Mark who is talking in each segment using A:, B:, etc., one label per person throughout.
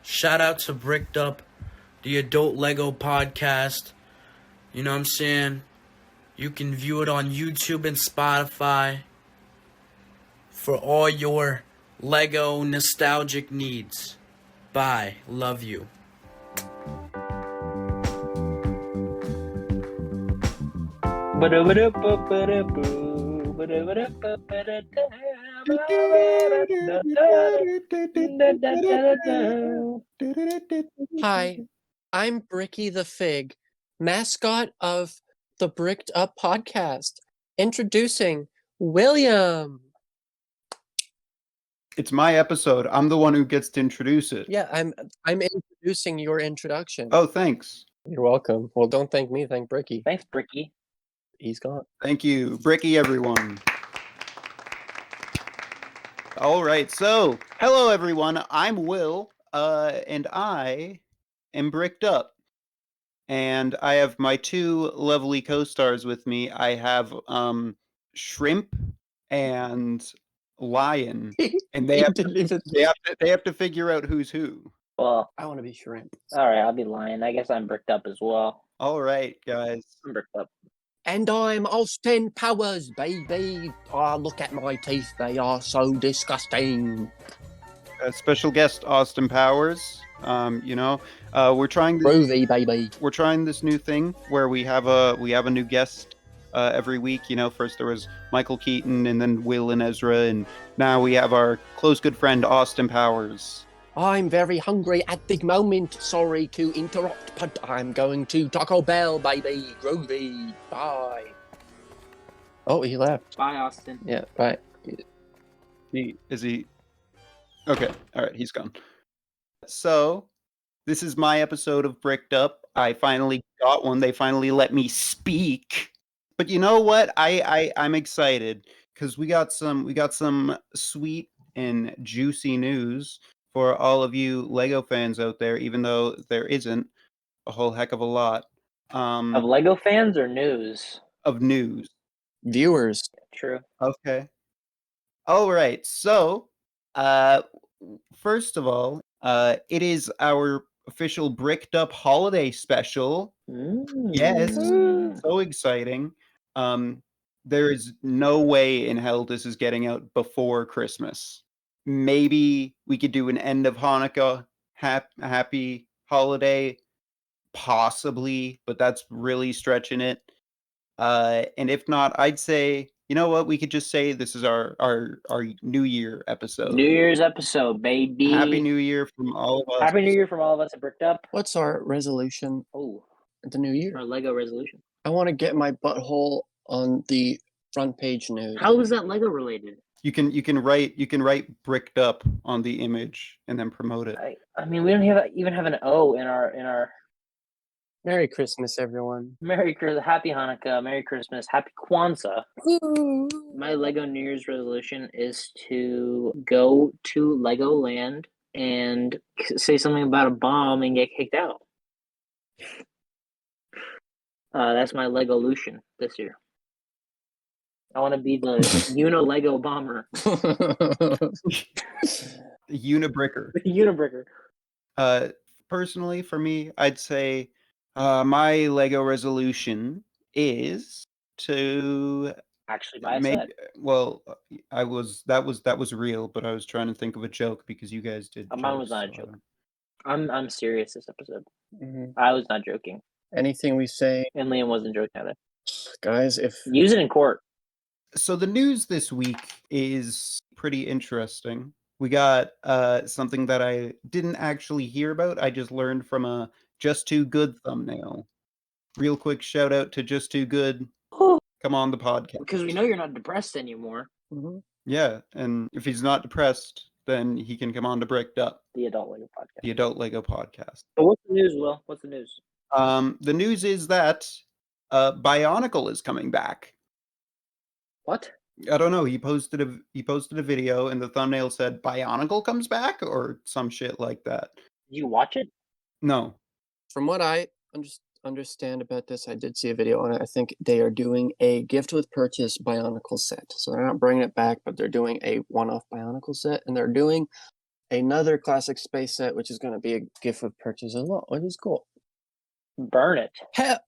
A: Shout out to Bricked Up, the adult Lego podcast. You know what I'm saying? You can view it on YouTube and Spotify for all your Lego nostalgic needs. Bye. Love you.
B: Hi, I'm Bricky the Fig, mascot of the Bricked Up podcast. Introducing William.
C: It's my episode. I'm the one who gets to introduce it.
B: Yeah, I'm introducing your introduction.
C: Oh, thanks.
B: You're welcome. Well, don't thank me, thank Bricky.
D: Thanks, Bricky.
B: He's gone.
C: Thank you. Bricky, everyone. All right. So, hello, everyone. I'm Will, and I am Bricked Up. And I have my two lovely co-stars with me. I have Shrimp and Lion, and they have to figure out who's who.
D: Well,
B: I want to be Shrimp.
D: all right, I'll be lying. I guess I'm bricked up as well.
C: All right, guys.
D: I'm bricked up.
B: And I'm Austin Powers, baby. Oh, look at my teeth. They are so disgusting.
C: Special guest Austin Powers. We're trying this,
B: Groovy, baby.
C: we're trying this new thing where we have a new guest every week. First there was Michael Keaton, and then Will and Ezra, and now we have our close good friend Austin Powers.
B: I'm very hungry at the moment. Sorry to interrupt, but I'm going to Taco Bell, baby. Groovy. Bye. Oh, he left.
D: Bye, Austin.
B: Yeah, bye.
C: Is he? Okay, all right, he's gone. So, this is my episode of Bricked Up. I finally got one. They finally let me speak. But you know what? I'm excited because we got some sweet and juicy news for all of you Lego fans out there, even though there isn't a whole heck of a lot.
D: Of Lego fans or news?
C: Of news.
B: Viewers.
D: True.
C: Okay. All right. So, first of all, it is our official Bricked Up holiday special. Yes. So exciting. There is no way in hell this is getting out before Christmas. Maybe we could do an end of Hanukkah happy holiday, possibly, but that's really stretching it. And if not, I'd say, you know what? We could just say this is our New Year episode.
D: New Year's episode, baby.
C: Happy New Year from all of us.
D: Happy New Year from all of us at Bricked Up.
B: What's our resolution
D: Oh,
B: at the new year?
D: our Lego resolution.
B: I want to get my butthole on the front page news.
D: How is that Lego related?
C: You can write Bricked Up on the image and then promote it.
D: I mean, we don't even have an O in our
B: Merry Christmas, everyone.
D: Merry Christmas, Happy Hanukkah, Merry Christmas, Happy Kwanzaa.
B: Ooh.
D: My Lego New Year's resolution is to go to Legoland and say something about a bomb and get kicked out. That's my Legolution this year. I want to be the Lego bomber.
C: Unibricker.
D: Unibricker.
C: Personally, for me, I'd say my Lego resolution is to
D: Actually buy a set.
C: Well, that was real, but I was trying to think of a joke because you guys did.
D: Mine was not a joke. I'm serious this episode.
B: Mhm.
D: I was not joking,
B: Anything we say,
D: and Liam wasn't joking either.
B: guys, if
D: Use it in court.
C: So the news this week is pretty interesting. We got something that I didn't actually hear about. I just learned from a Just Too Good thumbnail. Real quick shout out to Just Too Good. Come on the podcast.
D: Because we know you're not depressed anymore.
B: Mhm.
C: Yeah, and if he's not depressed, then he can come on to Bricked Up,
D: The Adult Lego podcast.
C: the adult Lego podcast.
D: But what's the news, Will? What's the news?
C: The news is that Bionicle is coming back.
D: What?
C: I don't know. He posted a video, and the thumbnail said Bionicle comes back or some shit like that.
D: Did you watch it?
C: No.
B: From what I understand about this, I did see a video on it. I think they are doing a gift with purchase Bionicle set. So they're not bringing it back, but they're doing a one-off Bionicle set, and they're doing another classic space set, which is going to be a gift of purchase as well, which is cool.
D: Burn it.
B: Hell,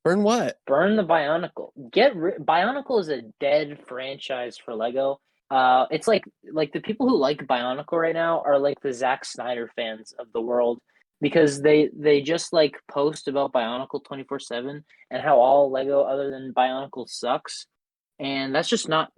B: burn what?
D: Burn the Bionicle. Bionicle is a dead franchise for Lego. It's like the people who like Bionicle right now are like the Zack Snyder fans of the world, because they just like post about Bionicle 24/7 and how all Lego other than Bionicle sucks, and that's just not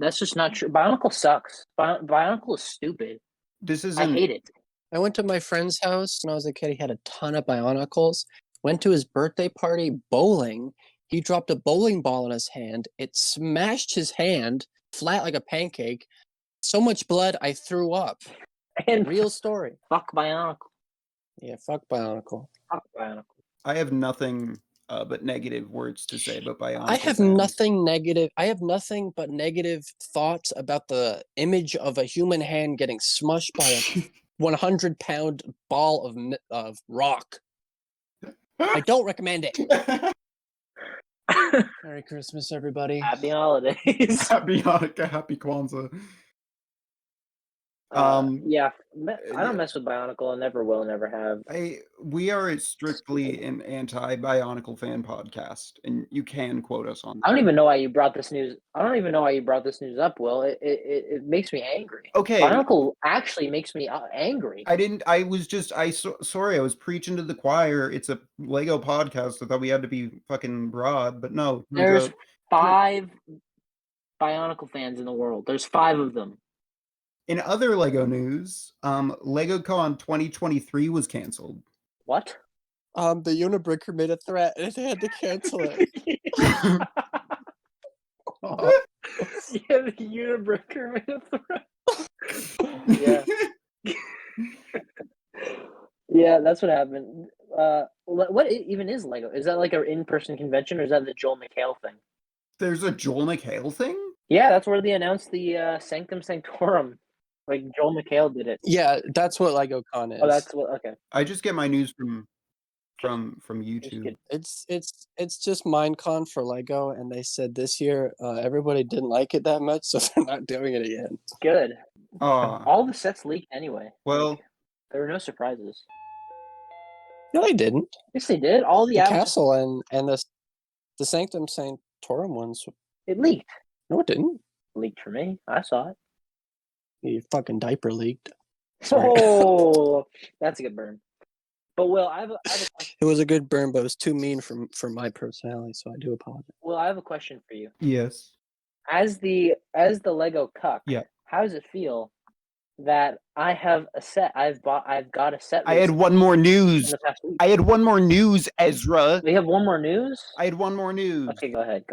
D: true. Bionicle sucks. Bionicle is stupid.
C: This
D: I
C: isn't.
D: hate it.
B: I went to my friend's house when I was a kid. He had a ton of Bionicles. Went to his birthday party bowling. He dropped a bowling ball in his hand. It smashed his hand flat like a pancake. So much blood, I threw up.
D: And
B: Real story.
D: fuck Bionicle.
B: Yeah, fuck Bionicle.
D: Fuck Bionicle.
C: I have nothing but negative words to say about Bionicle.
B: I have
C: fans.
B: nothing negative. I have nothing but negative thoughts about the image of a human hand getting smushed by a 100-pound ball of rock. I don't recommend it. Merry Christmas, everybody.
D: Happy holidays.
C: Happy Hanukkah, happy Kwanzaa.
D: Yeah, I don't mess with Bionicle. I never will, never have.
C: We are strictly an anti-Bionicle fan podcast, and you can quote us on that.
D: I don't even know why you brought this news. I don't even know why you brought this news up, Will. It makes me angry.
C: Okay.
D: Bionicle actually makes me angry.
C: Sorry, I was preaching to the choir. It's a Lego podcast. I thought we had to be fucking broad, but no.
D: There's 5 Bionicle fans in the world. There's 5 of them.
C: In other Lego news, LegoCon 2023 was canceled.
D: What?
B: The Unibricker made a threat and they had to cancel it.
D: Yeah, the Unibricker made a threat. Yeah. Yeah, that's what happened. What even is Lego? Is that like an in-person convention, or is that the Joel McHale thing?
C: There's a Joel McHale thing?
D: Yeah, that's where they announced the Sanctum Sanctorum. Like Joel McHale did it.
B: Yeah, that's what LegoCon is.
D: Oh, that's what. Okay.
C: I just get my news from YouTube.
B: It's just Minecon for Lego, and they said this year everybody didn't like it that much, so they're not doing it again.
D: Good.
C: Oh,
D: All the sets leaked anyway.
C: well,
D: Like, there were no surprises.
B: No, they didn't.
D: Yes, they did. All the
B: castle and the Sanctum Sanctorum ones.
D: It leaked.
B: No, it didn't.
D: Leaked for me. I saw it.
B: Your fucking diaper leaked. Sorry.
D: Oh, that's a good burn. But Will, I have a question.
B: It was a good burn, but it was too mean for my personality, so I do apologize.
D: Will, I have a question for you.
C: yes.
D: As the Lego cuck,
C: Yeah.
D: how does it feel that I have a set? I've got a set.
C: I had one more
D: in
C: news.
D: the past week.
C: I had one more news, Ezra.
D: We have one more news.
C: I had one more news.
D: Okay, go ahead.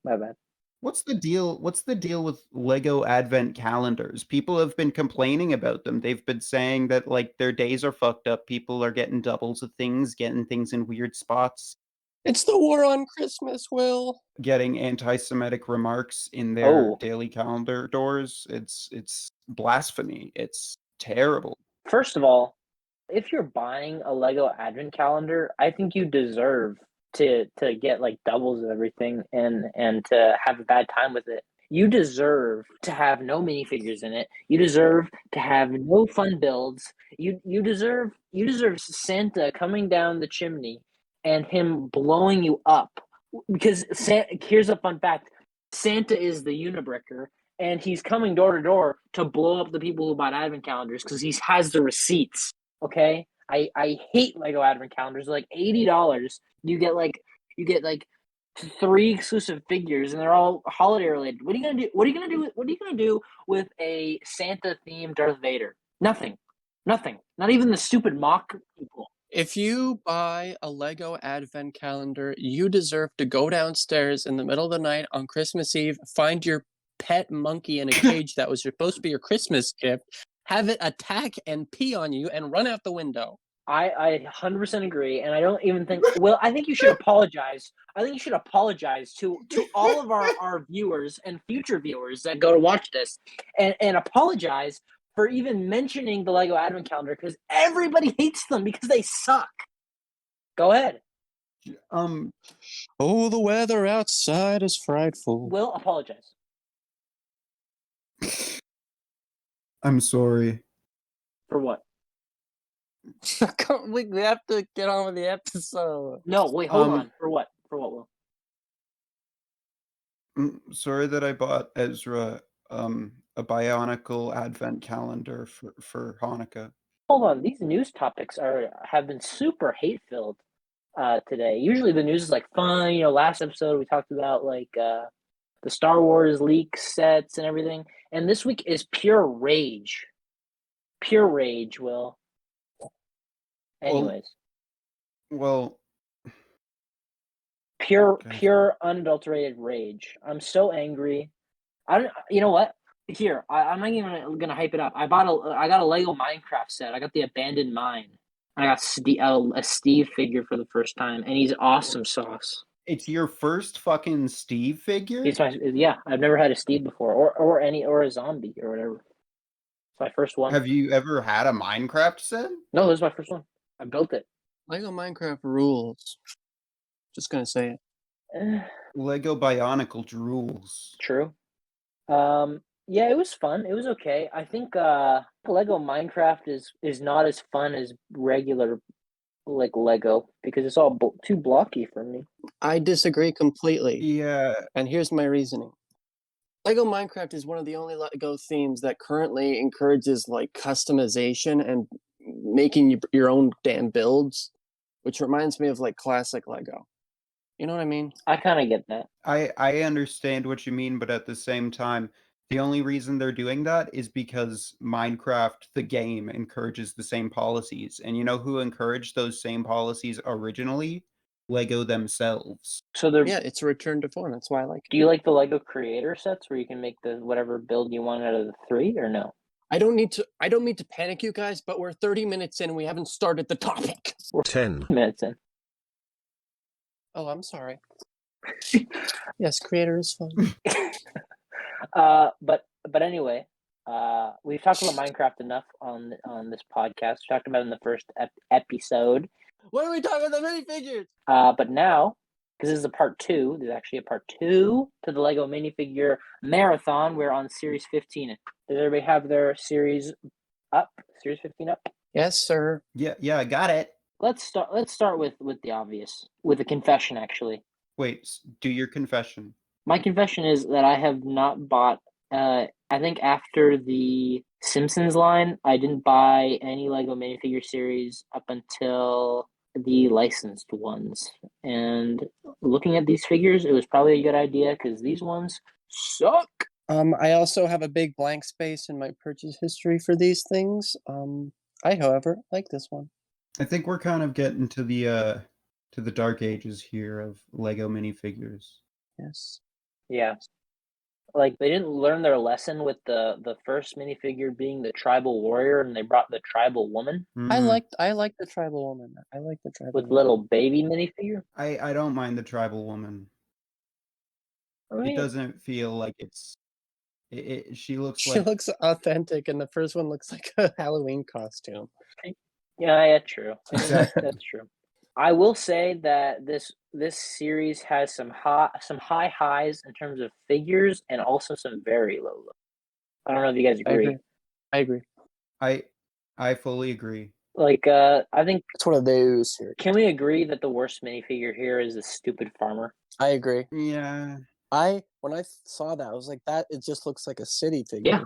D: My bad.
C: What's the deal with Lego Advent calendars? People have been complaining about them. They've been saying that like their days are fucked up. People are getting doubles of things, getting things in weird spots,
B: It's the war on Christmas, Will.
C: getting anti-Semitic remarks in their
D: Oh.
C: daily calendar doors. It's blasphemy. It's terrible.
D: First of all, if you're buying a Lego Advent calendar, I think you deserve to get like doubles of everything and to have a bad time with it. You deserve to have no minifigures in it. You deserve to have no fun builds. You deserve Santa coming down the chimney and him blowing you up. Because here's a fun fact: Santa is the Unibricker, and he's coming door to door to blow up the people who bought Advent calendars because he has the receipts. Okay, I hate Lego Advent calendars. They're like $80. You get like 3 exclusive figures, and they're all holiday related. What are you gonna do? What are you gonna do with a Santa themed Darth Vader? Nothing. Not even the stupid mock people.
B: If you buy a Lego Advent calendar, you deserve to go downstairs in the middle of the night on Christmas Eve, find your pet monkey in a cage that was supposed to be your Christmas gift, have it attack and pee on you, and run out the window.
D: I 100% agree, and I don't even think. Well, I think you should apologize. I think you should apologize to all of our viewers and future viewers that go to watch this, and apologize for even mentioning the Lego Advent calendar because everybody hates them because they suck. Go ahead.
B: Oh, the weather outside is frightful.
D: Will apologize.
C: I'm sorry.
D: For what?
B: We have to get on with the episode.
D: No, wait, hold
C: Um,
D: on. For what? For what, Will?
C: Sorry that I bought Ezra a Bionicle advent calendar for Hanukkah.
D: Hold on. These news topics have been super hate filled today. Usually the news is like fun. Last episode we talked about like the Star Wars leak sets and everything, and this week is pure rage. Pure rage, Will. Anyways,
C: Well, guys,
D: pure unadulterated rage. I'm so angry. I don't. You know what? Here, I'm not even gonna hype it up. I got a Lego Minecraft set. I got the Abandoned Mine. I got a Steve figure for the first time, and he's awesome sauce.
C: it's your first fucking Steve figure?
D: He's I've never had a Steve before, or a zombie or whatever. It's my first one.
C: Have you ever had a Minecraft set?
D: No, this is my first one. I built it.
B: Lego Minecraft rules. Just gonna say it.
C: Lego Bionicle rules.
D: True. Yeah, it was fun. It was okay. I think Lego Minecraft is not as fun as regular like Lego because it's all too blocky for me.
B: I disagree completely.
C: Yeah,
B: And here's my reasoning. Lego Minecraft is one of the only Lego themes that currently encourages like customization and making your own damn builds, which reminds me of like classic Lego. You know what I mean?
D: I kind of get that.
C: I understand what you mean, but at the same time, the only reason they're doing that is because Minecraft, the game, encourages the same policies. And you know who encouraged those same policies originally? Lego themselves.
D: So
B: Yeah, it's a return to form. That's why I like it.
D: do you like the Lego creator sets where you can make the whatever build you want out of the 3 or no?
B: I don't mean to panic you guys, but we're 30 minutes in and we haven't started the topic.
D: We're
E: 10
D: minutes in.
B: Oh, I'm sorry. Yes, creator is fun.
D: But anyway, we've talked about Minecraft enough on this podcast. We talked about it in the first episode.
B: What are we talking about? The minifigures?
D: But now, because this is a part 2, there's actually a part 2 to the Lego minifigure marathon. We're on series 15. Does everybody have their series up? Series 15 up?
B: Yes, sir.
C: Yeah, I got it.
D: Let's start with the obvious, with a confession actually.
C: Wait, do your confession.
D: My confession is that I have not bought I think after the Simpsons line, I didn't buy any Lego minifigure series up until the licensed ones. And looking at these figures, it was probably a good idea because these ones suck.
B: I also have a big blank space in my purchase history for these things. I, however, like this one.
C: I think we're kind of getting to the dark ages here of Lego minifigures.
B: Yes.
D: Yeah. Like they didn't learn their lesson with the first minifigure being the tribal warrior, and they brought the tribal woman
B: I
C: Mm,
B: like the tribal woman. I like the tribal
D: with
B: woman.
D: little baby minifigure.
C: I don't mind the tribal woman.
D: I
C: It
D: mean,
C: doesn't feel like it's. She looks
B: She
C: like
B: looks authentic, and the first one looks like a Halloween costume.
D: yeah, true.
C: Exactly.
D: That's true. I will say that this series has some high highs in terms of figures and also some very low lows. I don't know if you guys agree.
B: I agree.
C: I fully agree.
D: Like I think
B: It's one of those here.
D: can we agree that the worst minifigure here is the stupid farmer?
B: I agree.
C: Yeah.
B: When I saw that, I was like, that it just looks like a city figure.
D: Yeah.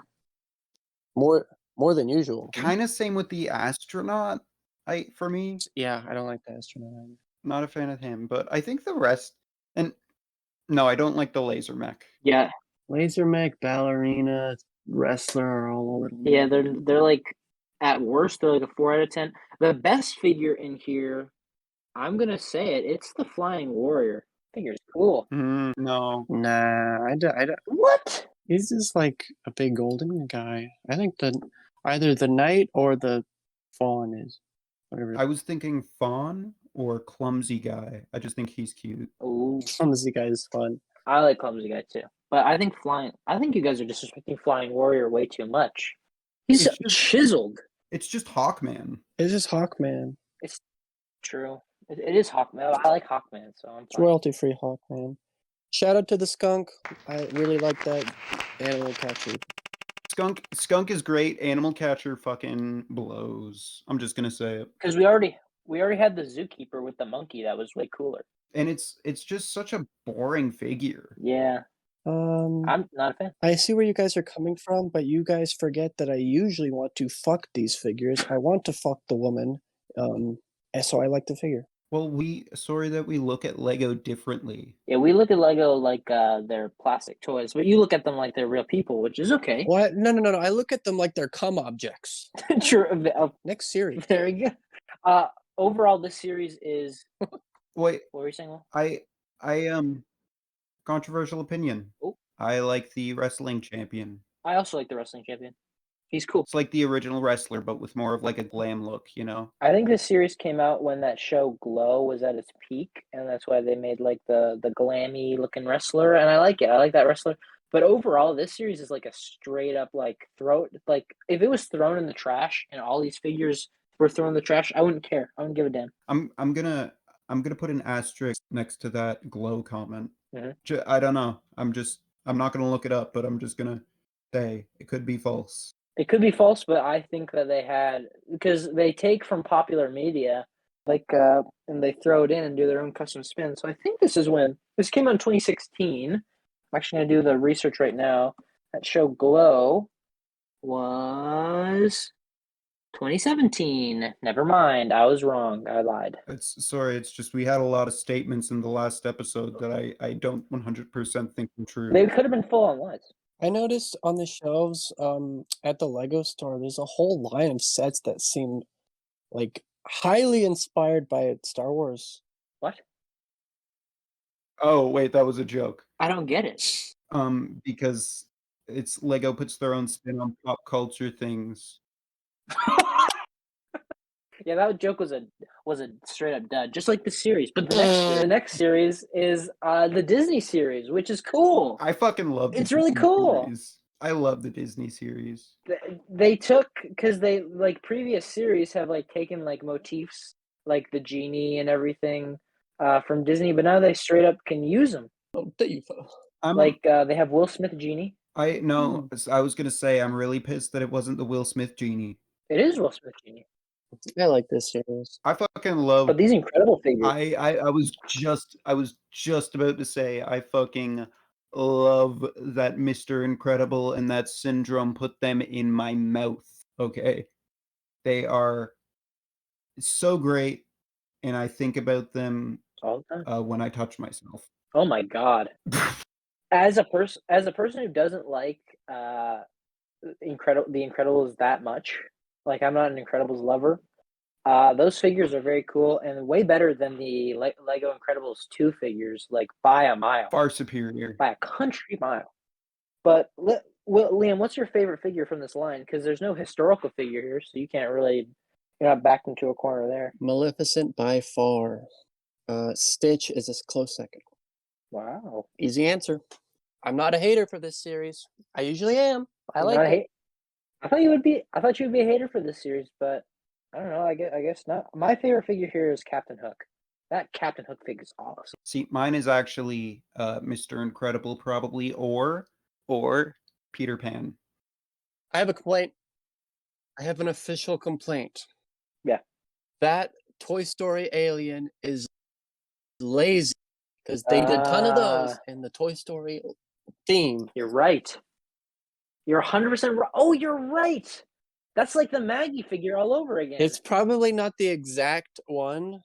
B: More than usual.
C: Kind of same with the astronaut. For me,
B: Yeah, I don't like the astronaut either.
C: not a fan of him, but I think the rest. And no, I don't like the laser mech.
D: Yeah,
B: Laser mech, ballerina, wrestler are all over the
D: yeah, they're like at worst they're like a 4 out of 10. The best figure in here, I'm gonna say it, it's the flying warrior. Figure's cool.
C: No.
B: Nah, I don't.
D: What?
B: He's just like a big golden guy. I think either the knight or the fawn is whatever.
C: I was thinking fawn or clumsy guy. I just think he's cute.
D: Ooh,
B: Clumsy guy is fun.
D: I like clumsy guy too. But I think you guys are disrespecting flying warrior way too much. He's
C: It's just-
D: chiseled.
C: It's just Hawkman.
B: It's just Hawkman.
D: True. It is Hawkman. I like Hawkman, so I'm
B: It's
D: fine.
B: royalty free Hawkman. Shout out to the skunk. I really like that animal capture.
C: Skunk is great. Animal Catcher fucking blows. I'm just gonna say it.
D: Because we already had the Zookeeper with the monkey. That was way cooler.
C: And it's just such a boring figure.
D: Yeah, I'm not a fan.
B: I see where you guys are coming from, but you guys forget that I usually want to fuck these figures. I want to fuck the woman, and so I like the figure.
C: Well, sorry that we look at Lego differently.
D: Yeah, we look at Lego like they're plastic toys, but you look at them like they're real people, which is okay.
B: What? No. I look at them like they're cum objects.
D: True.
B: Next series.
D: Very good. Overall, this series is.
C: Wait,
D: What were you saying? Will?
C: I controversial opinion.
D: Oh.
C: I like the wrestling champion.
D: I also like the wrestling champion. He's cool.
C: It's like the original wrestler, but with more of like a glam look, you know?
D: I think this series came out when that show Glow was at its peak, and that's why they made like the glammy looking wrestler, and I like it. I like that wrestler. But overall, this series is like a straight up like like if it was thrown in the trash and all these figures were thrown in the trash, I wouldn't care. I wouldn't give a damn.
C: I'm gonna put an asterisk next to that Glow comment.
D: Mhm.
C: I don't know. I'm not gonna look it up, but I'm just gonna say it could be false.
D: It could be false, but I think that they had, because they take from popular media, like and they throw it in and do their own custom spin. So I think this came out in 2016. I'm actually gonna do the research right now. That show Glow was 2017. Never mind, I was wrong. I lied.
C: It's just we had a lot of statements in the last episode that I don't 100% think are true.
D: They could have been full on lies.
B: I noticed on the shelves at the Lego store, there's a whole line of sets that seem like highly inspired by Star Wars.
D: What?
C: Oh, wait, that was a joke.
D: I don't get it.
C: Because it's Lego puts their own spin on pop culture things.
D: Yeah, that joke was a straight up dud, just like the series. But the next series is the Disney series, which is cool.
C: I fucking love
D: It's really
C: Disney
D: cool.
C: series. I love the Disney series.
D: They took, because they like previous series have like taken like motifs like the genie and everything from Disney, but now they straight up can use them.
B: Oh, Dave.
D: Like they have Will Smith genie.
C: I was gonna say I'm really pissed that it wasn't the Will Smith genie.
D: It is Will Smith genie.
B: I like this series.
C: I fucking love.
D: But these incredible figures.
C: I was just about to say I fucking love that Mr. Incredible and that Syndrome put them in my mouth. Okay, they are so great, and I think about them
D: all the time
C: when I touch myself.
D: Oh my god! As a person who doesn't like the Incredibles that much, like I'm not an Incredibles lover. Those figures are very cool and way better than the Lego Incredibles 2 figures, like by a mile.
C: Far superior.
D: By a country mile. But, Liam, what's your favorite figure from this line? Because there's no historical figure here, so you can't really, you're not backed into a corner there.
B: Maleficent by far. Stitch is a close second.
D: Wow.
B: Easy answer. I'm not a hater for this series. I usually am. I like it.
D: I thought you would be a hater for this series, but I don't know. I guess not. My favorite figure here is Captain Hook. That Captain Hook figure is awesome.
C: See, mine is actually Mr. Incredible, probably, or Peter Pan.
B: I have a complaint. I have an official complaint.
D: Yeah.
B: That Toy Story alien is lazy because they did a ton of those in the Toy Story theme.
D: You're right. You're 100% right. Oh, you're right. That's like the Maggie figure all over again.
B: It's probably not the exact one.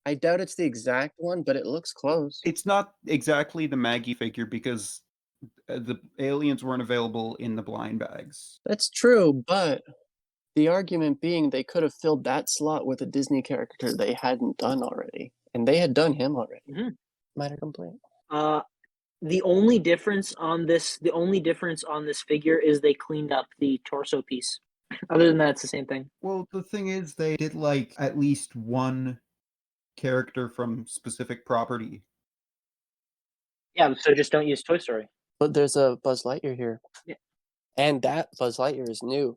B: I doubt it's the exact one, but it looks close.
C: It's not exactly the Maggie figure because the aliens weren't available in the blind bags.
B: That's true, but the argument being they could have filled that slot with a Disney character they hadn't done already. And they had done him already.
D: Mm-hmm.
B: Minor complaint.
D: The only difference on this figure is they cleaned up the torso piece. Other than that, it's the same thing.
C: Well, the thing is, they did like at least one character from specific property.
D: Yeah, so just don't use Toy Story.
B: But there's a Buzz Lightyear here.
D: Yeah.
B: And that Buzz Lightyear is new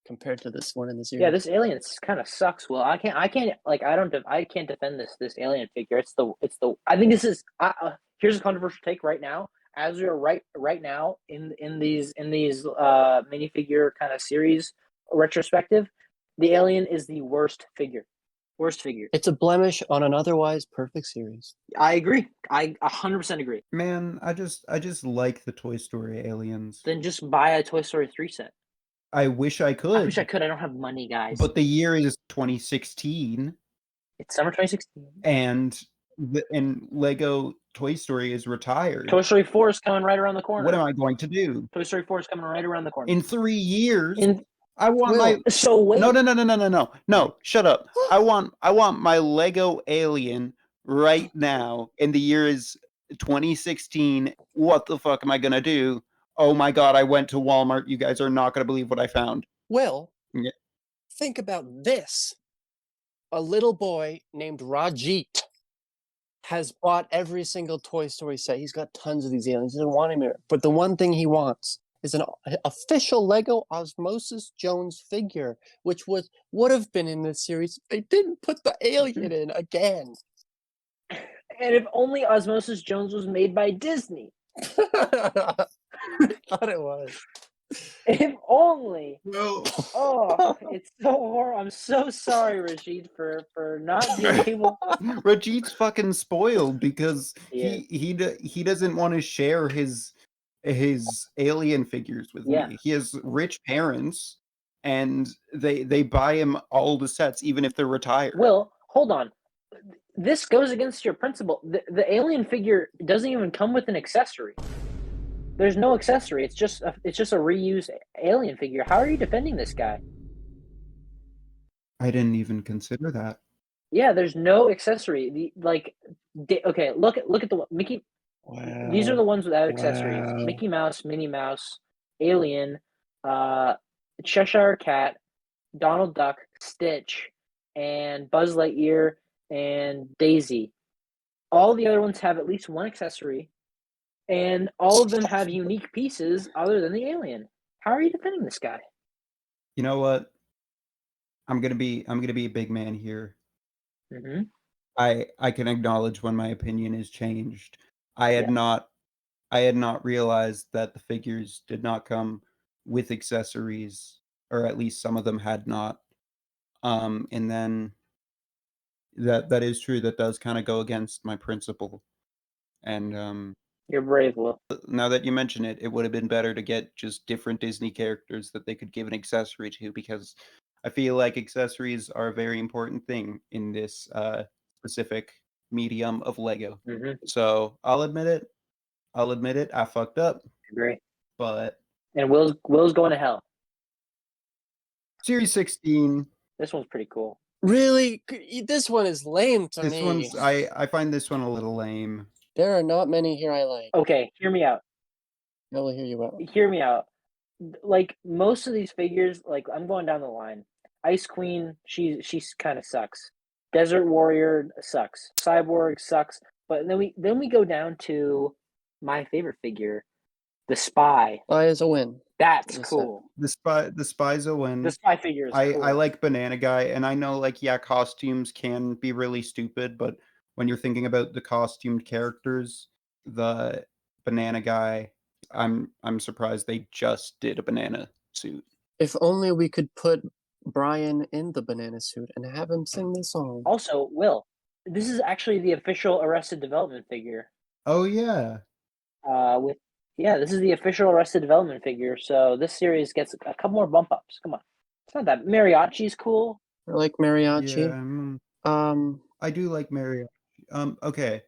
B: compared to this one in the series.
D: Yeah, this alien kind of sucks. Well, I can't defend this alien figure. I think this is here's a controversial take right now. as we're right now in these minifigure kind of series retrospective, the alien is the worst figure. Worst figure.
B: It's a blemish on an otherwise perfect series.
D: I agree. I 100% agree.
C: Man, I just like the Toy Story aliens.
D: Then just buy a Toy Story 3 set.
C: I wish I could.
D: I wish I could. I don't have money, guys.
C: But the year is 2016.
D: It's summer 2016.
C: And Lego Toy Story is retired.
D: Toy Story 4 is coming right around the corner.
C: What am I going to do?
D: Toy Story 4 is coming right around the corner.
C: In 3 years,
D: In
C: I want
B: Will,
C: my
D: so wait.
C: No, shut up. I want my Lego alien right now, and the year is 2016. What the fuck am I gonna do? Oh my god, I went to Walmart. You guys are not gonna believe what I found.
B: Will,
C: Yeah.
B: think about this. A little boy named Rajit has bought every single Toy Story set. He's got tons of these aliens. He doesn't want him here. But the one thing he wants is an official Lego Osmosis Jones figure, which would have been in this series. They didn't put the alien in again.
D: And if only Osmosis Jones was made by Disney.
B: I thought it was.
D: If only.
C: Well,
D: Oh, it's so horrible. I'm so sorry, Rashid, for not being able.
C: Rajit's fucking spoiled because
D: Yeah.
C: he doesn't want to share his alien figures with
D: Yeah.
C: me. He has rich parents, and they buy him all the sets, even if they're retired.
D: Will, hold on. This goes against your principle. The alien figure doesn't even come with an accessory. There's no accessory. It's just a reused alien figure. How are you defending this guy?
C: I didn't even consider that.
D: Yeah, there's no accessory. Okay, look at the Mickey.
B: Wow.
D: These are the ones without accessories:
B: Wow.
D: Mickey Mouse, Minnie Mouse, Alien, Cheshire Cat, Donald Duck, Stitch, and Buzz Lightyear and Daisy. All the other ones have at least one accessory, and all of them have unique pieces other than the alien. How are you defending this guy?
C: You know what? I'm gonna be a big man here.
D: Mm-hmm.
C: I can acknowledge when my opinion is changed. I had
D: Yeah.
C: not realized that the figures did not come with accessories, or at least some of them had not. And then that is true. That does kind of go against my principle. And
D: You're brave, Will.
C: now that you mention it, it would have been better to get just different Disney characters that they could give an accessory to, because I feel like accessories are a very important thing in this specific medium of Lego.
D: Mm-hmm.
C: So I'll admit it. I fucked up,
D: Agree.
C: but
D: And Will's going to hell.
C: Series 16.
D: This one's pretty cool.
B: Really? This one is lame to
C: This
B: me.
C: one's I find this one a little lame.
B: There are not many here I like.
D: Okay, hear me out.
B: I will hear you out.
D: Hear me out. Like most of these figures, like I'm going down the line. Ice Queen, she's kind of sucks. Desert Warrior sucks. Cyborg sucks. But then we go down to my favorite figure, the Spy.
B: Spy is a win.
D: That's
B: Yes,
D: cool.
C: The Spy's a win.
D: The Spy figure is cool.
C: I like Banana Guy, and I know, like, yeah, costumes can be really stupid, but when you're thinking about the costumed characters, the Banana Guy, I'm surprised they just did a banana suit.
B: If only we could put Brian in the banana suit and have him sing the song.
D: Also, Will, this is actually the official Arrested Development figure.
C: Oh yeah.
D: This is the official Arrested Development figure. So this series gets a couple more bump ups. Come on, it's not that Mariachi's cool.
B: I like mariachi.
C: Yeah, I do like mariachi. Okay.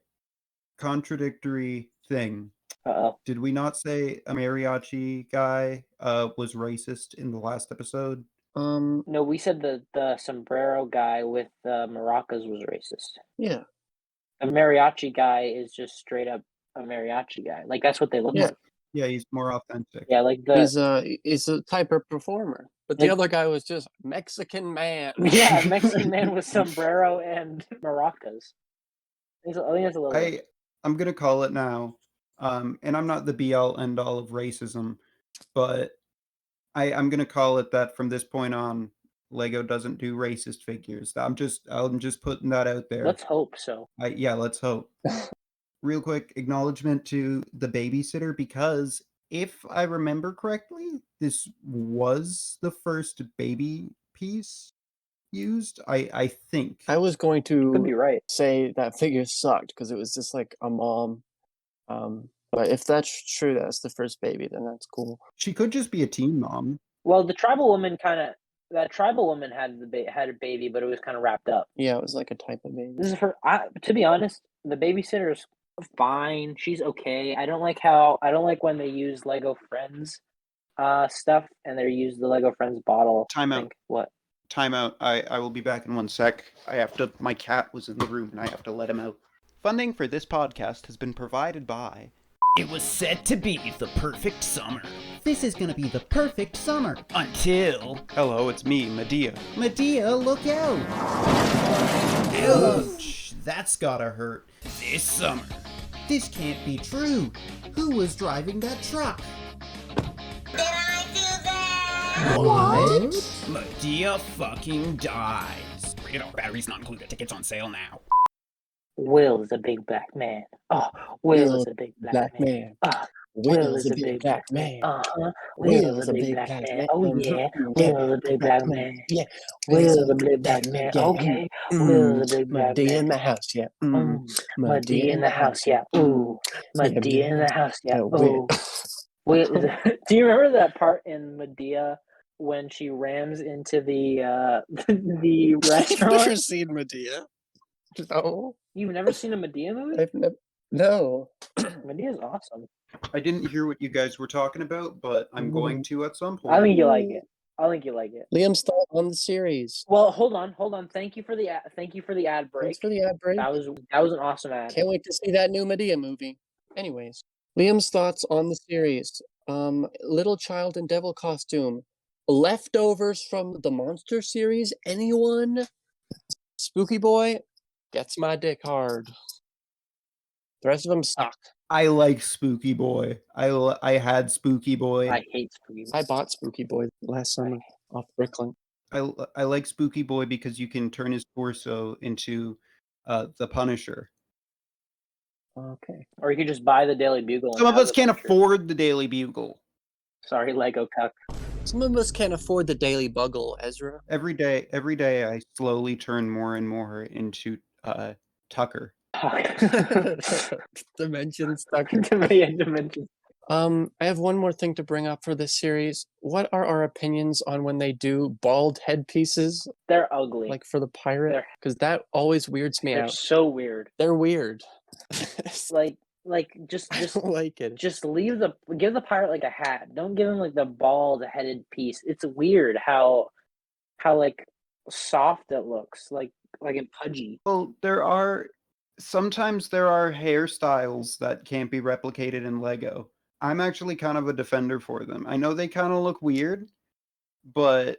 C: Contradictory thing.
D: Uh-oh.
C: Did we not say a mariachi guy was racist in the last episode?
D: No, we said the sombrero guy with maracas was racist.
B: Yeah.
D: A mariachi guy is just straight up a mariachi guy. Like that's what they look
B: Yeah.
D: like.
C: Yeah, he's more authentic.
D: Yeah, like
B: He's a type of performer. But the
D: Like-
B: other guy was just Mexican man.
D: yeah, Mexican man with sombrero and maracas. I think that's a little.
C: I'm gonna call it now. And I'm not the be all end all of racism, but I'm gonna call it that from this point on, Lego doesn't do racist figures. I'm just putting that out there.
D: Let's hope so.
C: Yeah, let's hope. real quick acknowledgement to the babysitter, because if I remember correctly, this was the first baby piece used. I think.
B: I was going
D: Could be
B: to
D: right.
B: say that figure sucked because it was just like a mom. But if that's true, that's the first baby, then that's cool.
C: She could just be a teen mom.
D: Well, the tribal woman that tribal woman had had a baby, but it was kind of wrapped up.
B: Yeah, it was like a type of baby.
D: This is to be honest, the babysitter's fine. She's okay. I don't like when they use Lego Friends stuff and they use the Lego Friends bottle.
C: Timeout.
D: What?
C: Timeout. I will be back in 1 sec. My cat was in the room and I have to let him out. Funding for this podcast has been provided by...
E: It was said to be the perfect summer.
F: This is gonna be the perfect summer.
E: Until...
C: Hello, it's me, Medea.
F: Medea, look out! Ouch! That's gotta hurt.
E: this summer.
F: This can't be true. Who was driving that truck?
G: Did I do that?
F: What?
E: Medea fucking dies. Rated R, batteries not included. Tickets on sale now.
D: Will is a big black man. Oh, Will is a big black man.
B: Will is a big black man.
D: Will is a big black man. Oh yeah. Will is a big black man.
B: Yeah.
D: Will is a big black man. Okay. Will is a big black
B: Medea in
D: man.
B: the house, yeah.
D: Medea in the house, yeah. Ooh. Medea in the house, yeah.
B: Will.
D: Will. Do you remember that part in Medea when she rams into the the
B: I've never
D: restaurant?
B: seen Medea. No.
D: You've never seen a Medea movie?
B: I've never. No.
D: Medea's awesome.
C: I didn't hear what you guys were talking about, but I'm going to at some point.
D: I think you like it. I think you like it.
B: Liam's thought on the series.
D: Well, hold on. Thank you for the ad break.
B: Thanks for the ad break.
D: That was an awesome ad.
B: Can't wait to see that new Medea movie. Anyways, Liam's thoughts on the series. Little child in devil costume. Leftovers from the monster series. Anyone? Spooky boy gets my dick hard. The rest of them suck.
C: I like Spooky Boy. I had Spooky Boy.
D: I hate Spooky.
B: I bought Spooky Boy last summer off Brooklyn.
C: I like Spooky Boy because you can turn his torso into the Punisher.
B: Okay.
D: Or you could just buy the Daily Bugle. and
C: Some of
D: have
C: us
D: the
C: can't
D: Punisher.
C: afford the Daily Bugle.
D: Sorry, Lego cuck.
B: Some of us can't afford the Daily Bugle, Ezra.
C: Every day I slowly turn more and more into Tucker.
B: Dimensions stuck.
D: Dimensions.
B: I have one more thing to bring up for this series. What are our opinions on when they do bald headpieces,
D: They're ugly.
B: like for the pirate?
D: They're-
B: Because that always weirds me
D: They're
B: out.
D: so weird.
B: They're weird.
D: Like just
B: I don't like it.
D: just give the pirate like a hat. Don't give him like the bald headed piece. It's weird how like soft it looks, like and pudgy.
C: Well, sometimes there are hairstyles that can't be replicated in Lego. I'm actually kind of a defender for them. I know they kind of look weird, but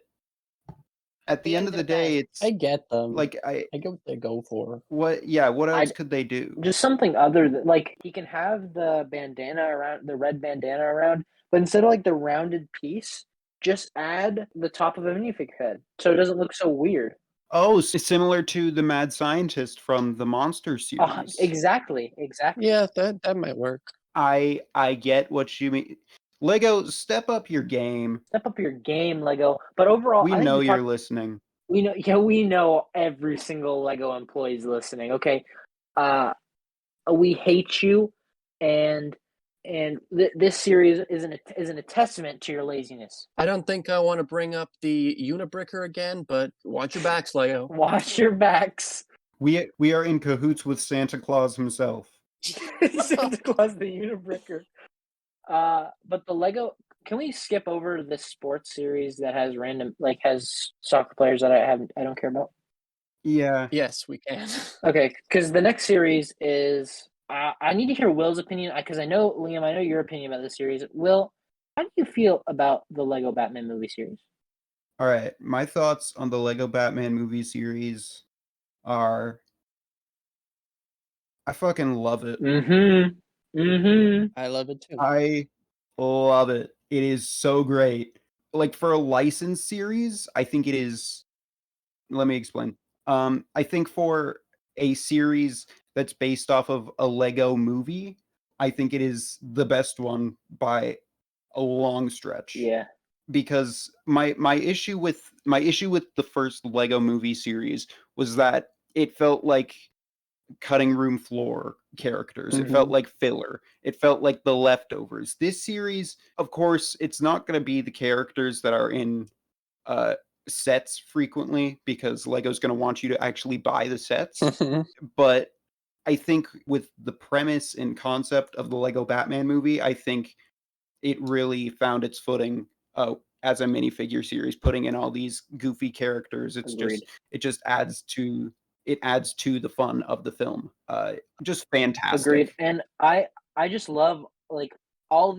C: at the end of the day, it's
B: I get them.
C: like
B: I get what they go for.
C: what else could they do?
D: Just something other than like he can have the red bandana around, but instead of like the rounded piece, just add the top of a minifigure head, so it doesn't look so weird.
C: Oh, similar to the Mad Scientist from the Monster series.
D: Exactly.
B: Yeah, that might work.
C: I get what you mean. Lego, step up your game.
D: Step up your game, Lego. But overall,
C: We
D: I think
C: know you're listening.
D: We know, yeah, we know every single Lego employee is listening. Okay, we hate you, and this series isn't a testament to your laziness.
B: I don't think I want to bring up the Unibricker again, but watch your backs, Lego.
D: Watch your backs.
C: We are in cahoots with Santa Claus himself.
D: Santa Claus the Unibricker. But the Lego. Can we skip over the sports series that has has soccer players that I don't care about?
C: Yeah.
B: Yes, we can.
D: Okay, because the next series is I need to hear Will's opinion because I know Liam, I know your opinion about this series. Will, how do you feel about the Lego Batman movie series?
C: All right. My thoughts on the Lego Batman movie series are I fucking love it.
B: I love it too.
C: I love it. It is so great. Like for a licensed series, I think it is. Let me explain. I think for a series that's based off of a Lego movie, I think it is the best one by a long stretch.
D: Yeah.
C: Because my issue with the first Lego movie series was that it felt like cutting room floor characters. It felt like filler. It felt like the leftovers. This series, of course, it's not going to be the characters that are in sets frequently, because Lego's going to want you to actually buy the sets. But I think with the premise and concept of the Lego Batman movie, I think it really found its footing as a minifigure series, putting in all these goofy characters.
D: Agreed.
C: It just adds to the fun of the film. Just fantastic.
D: Agreed. And I just love like all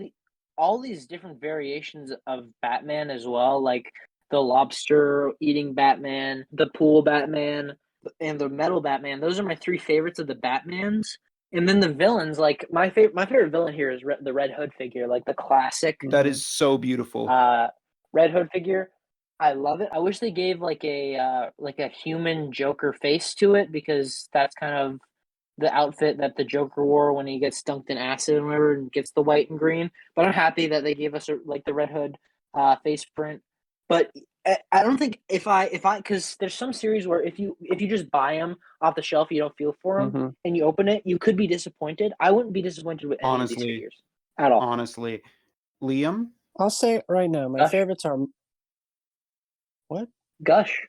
D: these different variations of Batman as well, like the lobster eating Batman, the pool Batman, and the metal Batman. Those are my three favorites of the Batmans. And then the villains, like my favorite villain here is the Red Hood figure, like the classic
C: That is so beautiful.
D: Red Hood figure. I love it. I wish they gave like a human Joker face to it, because that's kind of the outfit that the Joker wore when he gets dunked in acid and whatever, and gets the white and green. But I'm happy that they gave us like the Red Hood face print. But I don't think if I because there's some series where if you just buy them off the shelf, you don't feel for them, and you open it, you could be disappointed. I wouldn't be disappointed with any of these figures at all.
C: Honestly, Liam,
B: I'll say it right now. My favorites are. What?
D: Gush.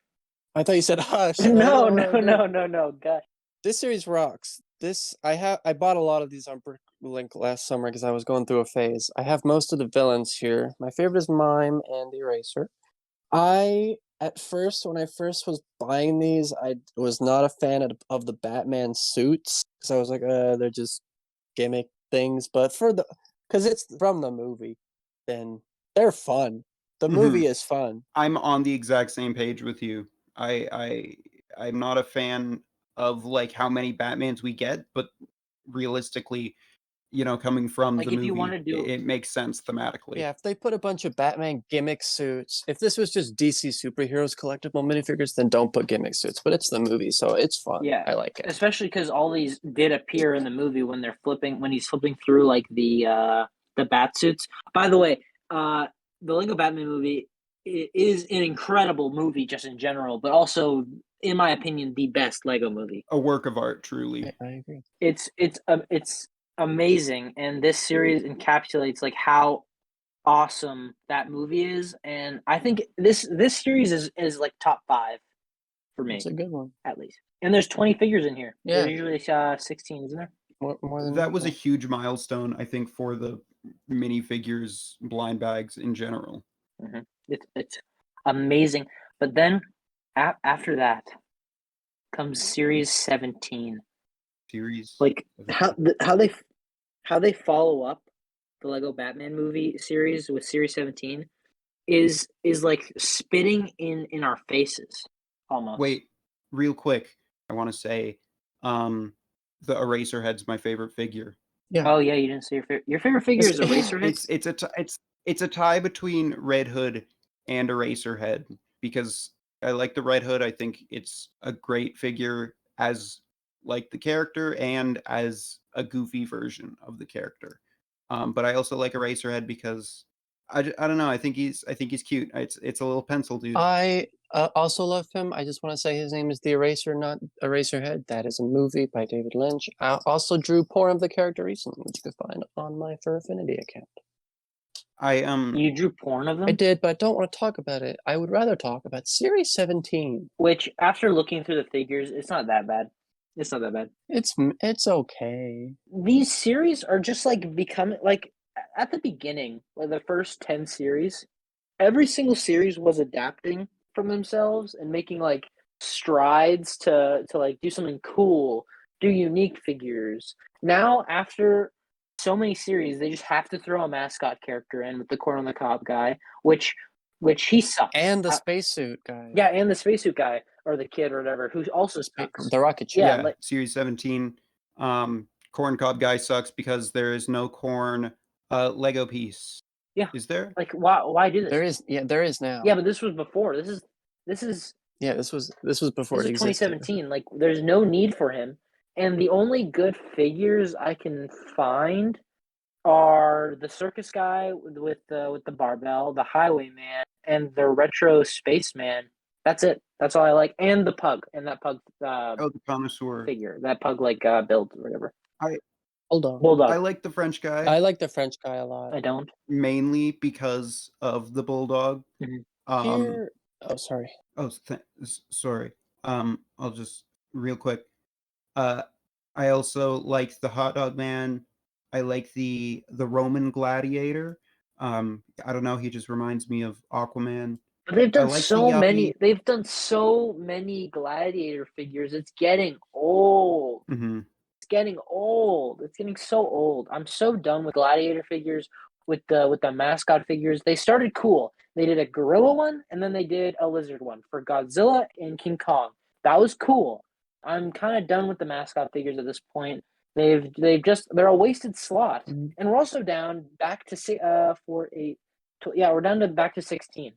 B: I thought you said Hush.
D: No, Gush.
B: This series rocks. I bought a lot of these on Bricklink last summer because I was going through a phase. I have most of the villains here. My favorite is Mime and the Eraser. At first, when I first was buying these, I was not a fan of the Batman suits, because I was like, they're just gimmick things. But because it's from the movie, then they're fun. The movie is fun.
C: I'm on the exact same page with you. I'm not a fan of like how many Batmans we get, but realistically, coming from
D: Like,
C: the
D: if
C: movie,
D: you wanna do-
C: it makes sense thematically.
B: Yeah, if they put a bunch of Batman gimmick suits, if this was just DC superheroes collectible minifigures, then don't put gimmick suits. But it's the movie, so it's fun.
D: Yeah,
B: I like it.
D: especially because all these did appear in the movie when he's flipping through like the bat suits. By the way, the Lego Batman movie is an incredible movie just in general, but also, in my opinion, the best Lego movie.
C: A work of art, truly.
B: I agree.
D: It's amazing, and this series encapsulates like how awesome that movie is, and I think this series is like top 5 for me.
B: It's a good one,
D: at least. And there's 20 figures in here.
B: Yeah.
D: There's usually 16, isn't there?
B: More than
C: That was a huge milestone, I think, for the minifigures blind bags in general.
D: Mm-hmm. It's amazing. But then after that comes Series 17. Like how they follow up the Lego Batman movie series with Series 17 is like spitting in our faces almost.
C: Wait, real quick, I want to say, the Eraserhead's my favorite figure.
B: Yeah.
D: Oh yeah, you didn't say your favorite figure is Eraserhead.
C: It's a tie between Red Hood and Eraserhead, because I like the Red Hood. I think it's a great figure as like the character and as a goofy version of the character. But I also like Eraserhead because I don't know. I think he's cute. It's a little pencil dude.
B: I also love him. I just want to say his name is The Eraser, not Eraserhead. That is a movie by David Lynch. I also drew porn of the character recently, which you can find on my Fur Affinity account.
D: You drew porn of them?
B: I did, but I don't want to talk about it. I would rather talk about Series 17.
D: Which, after looking through the figures, it's not that bad. It's not that bad.
B: It's okay.
D: These series are just like becoming like at the beginning, like the first 10 series, every single series was adapting from themselves and making like strides to like do something cool, do unique figures. Now, after so many series, they just have to throw a mascot character in with the corn on the cob guy, which he sucks.
B: And the spacesuit guy.
D: Yeah, and the spacesuit guy or the kid or whatever who also sucks.
B: The rocket ship.
D: Yeah,
C: Series 17. Corn cob guy sucks because there is no corn Lego piece.
D: Yeah.
C: Is there?
D: Like why do this?
B: There is now.
D: Yeah, but this was before. This is
B: Yeah, this was before
D: this
B: it
D: is
B: existed.
D: 2017. Like there's no need for him. And the only good figures I can find are the circus guy with the barbell, the highwayman, and the retro spaceman. That's it. That's all I like. And the pug, and that pug
C: Oh, the connoisseur.
D: figure. That pug like build or whatever.
B: Hold on.
D: Bulldog.
C: I like the French guy.
B: I like the French guy a lot.
D: I don't.
C: Mainly because of the bulldog.
B: Here, oh sorry.
C: Oh, sorry. I'll just real quick. I also like the hot dog man. I like the Roman gladiator. I don't know. He just reminds me of Aquaman.
D: But they've done
C: like the
D: so many.
C: yuppie.
D: They've done so many gladiator figures. It's getting old.
C: Mm-hmm.
D: It's getting old. It's getting so old. I'm so done with gladiator figures. With the mascot figures, they started cool. They did a gorilla one, and then they did a lizard one for Godzilla and King Kong. That was cool. I'm kind of done with the mascot figures at this point. They're a wasted slot, and we're also down back to we're down to back to 16.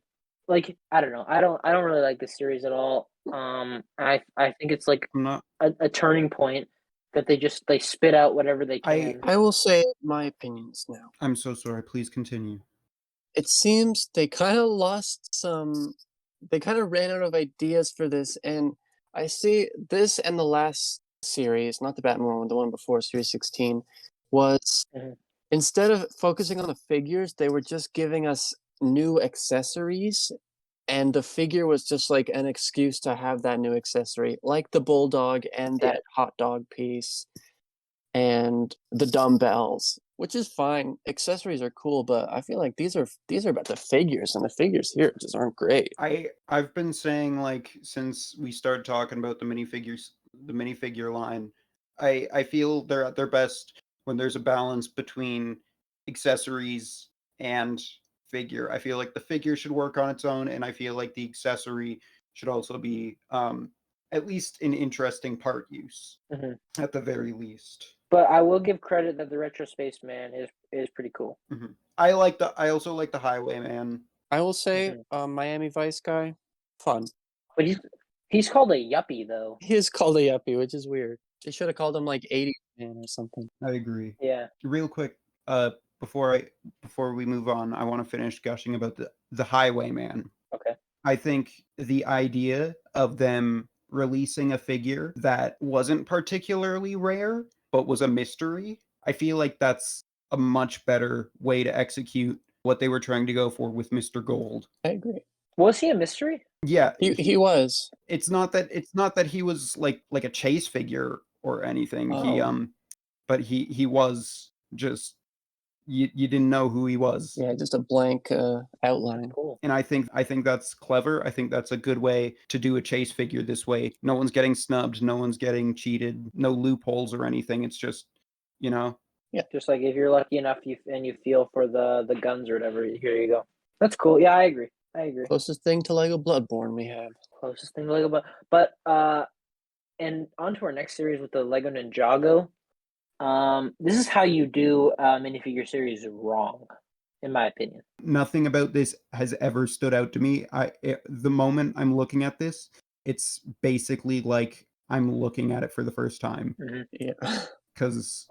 D: Like I don't know. I don't really like this series at all. I think it's like
C: I'm not.
D: a turning point that they spit out whatever they can.
B: I will say my opinions now.
C: I'm so sorry. Please continue.
B: It seems they kind of they kind of ran out of ideas for this, and I see this and the last series, not the Batman one, the one before, Series 16, was instead of focusing on the figures, they were just giving us new accessories, and the figure was just like an excuse to have that new accessory, like the bulldog and that hot dog piece and the dumbbells, which is fine. Accessories are cool, but I feel like these are about the figures, and the figures here just aren't great.
C: I've been saying, like, since we started talking about the minifigure line, I feel they're at their best when there's a balance between accessories and figure. I feel like the figure should work on its own, and I feel like the accessory should also be at least an interesting part use, at the very least.
D: But I will give credit that the retro spaceman is pretty cool.
C: I also like the highwayman.
B: I will say, Miami Vice guy, fun.
D: But he's called a yuppie though.
B: He is called a yuppie, which is weird. They should have called him like 80 man or something.
C: I agree.
D: Yeah.
C: Real quick, before we move on, I want to finish gushing about the highwayman.
D: Okay.
C: I think the idea of them releasing a figure that wasn't particularly rare but was a mystery, I feel like that's a much better way to execute what they were trying to go for with Mr. Gold.
B: I agree.
D: Was he a mystery?
C: Yeah,
B: He was.
C: It's not that he was like a chase figure or anything.
B: Oh.
C: But he was just you didn't know who he was.
B: Yeah, just a blank outline.
D: Cool.
C: And I think that's clever. I think that's a good way to do a chase figure this way. No one's getting snubbed, no one's getting cheated, no loopholes or anything. It's just,
B: Yeah.
D: Just like if you're lucky enough you feel for the guns or whatever, here you go. That's cool. Yeah, I agree.
B: Closest thing to Lego Bloodborne we have.
D: Closest thing to Lego, but and on to our next series with the Lego Ninjago. This is how you do a minifigure series wrong, in my opinion.
C: nothing about this has ever stood out to me. The moment I'm looking at this, it's basically like I'm looking at it for the first time.
B: Yeah.
C: Because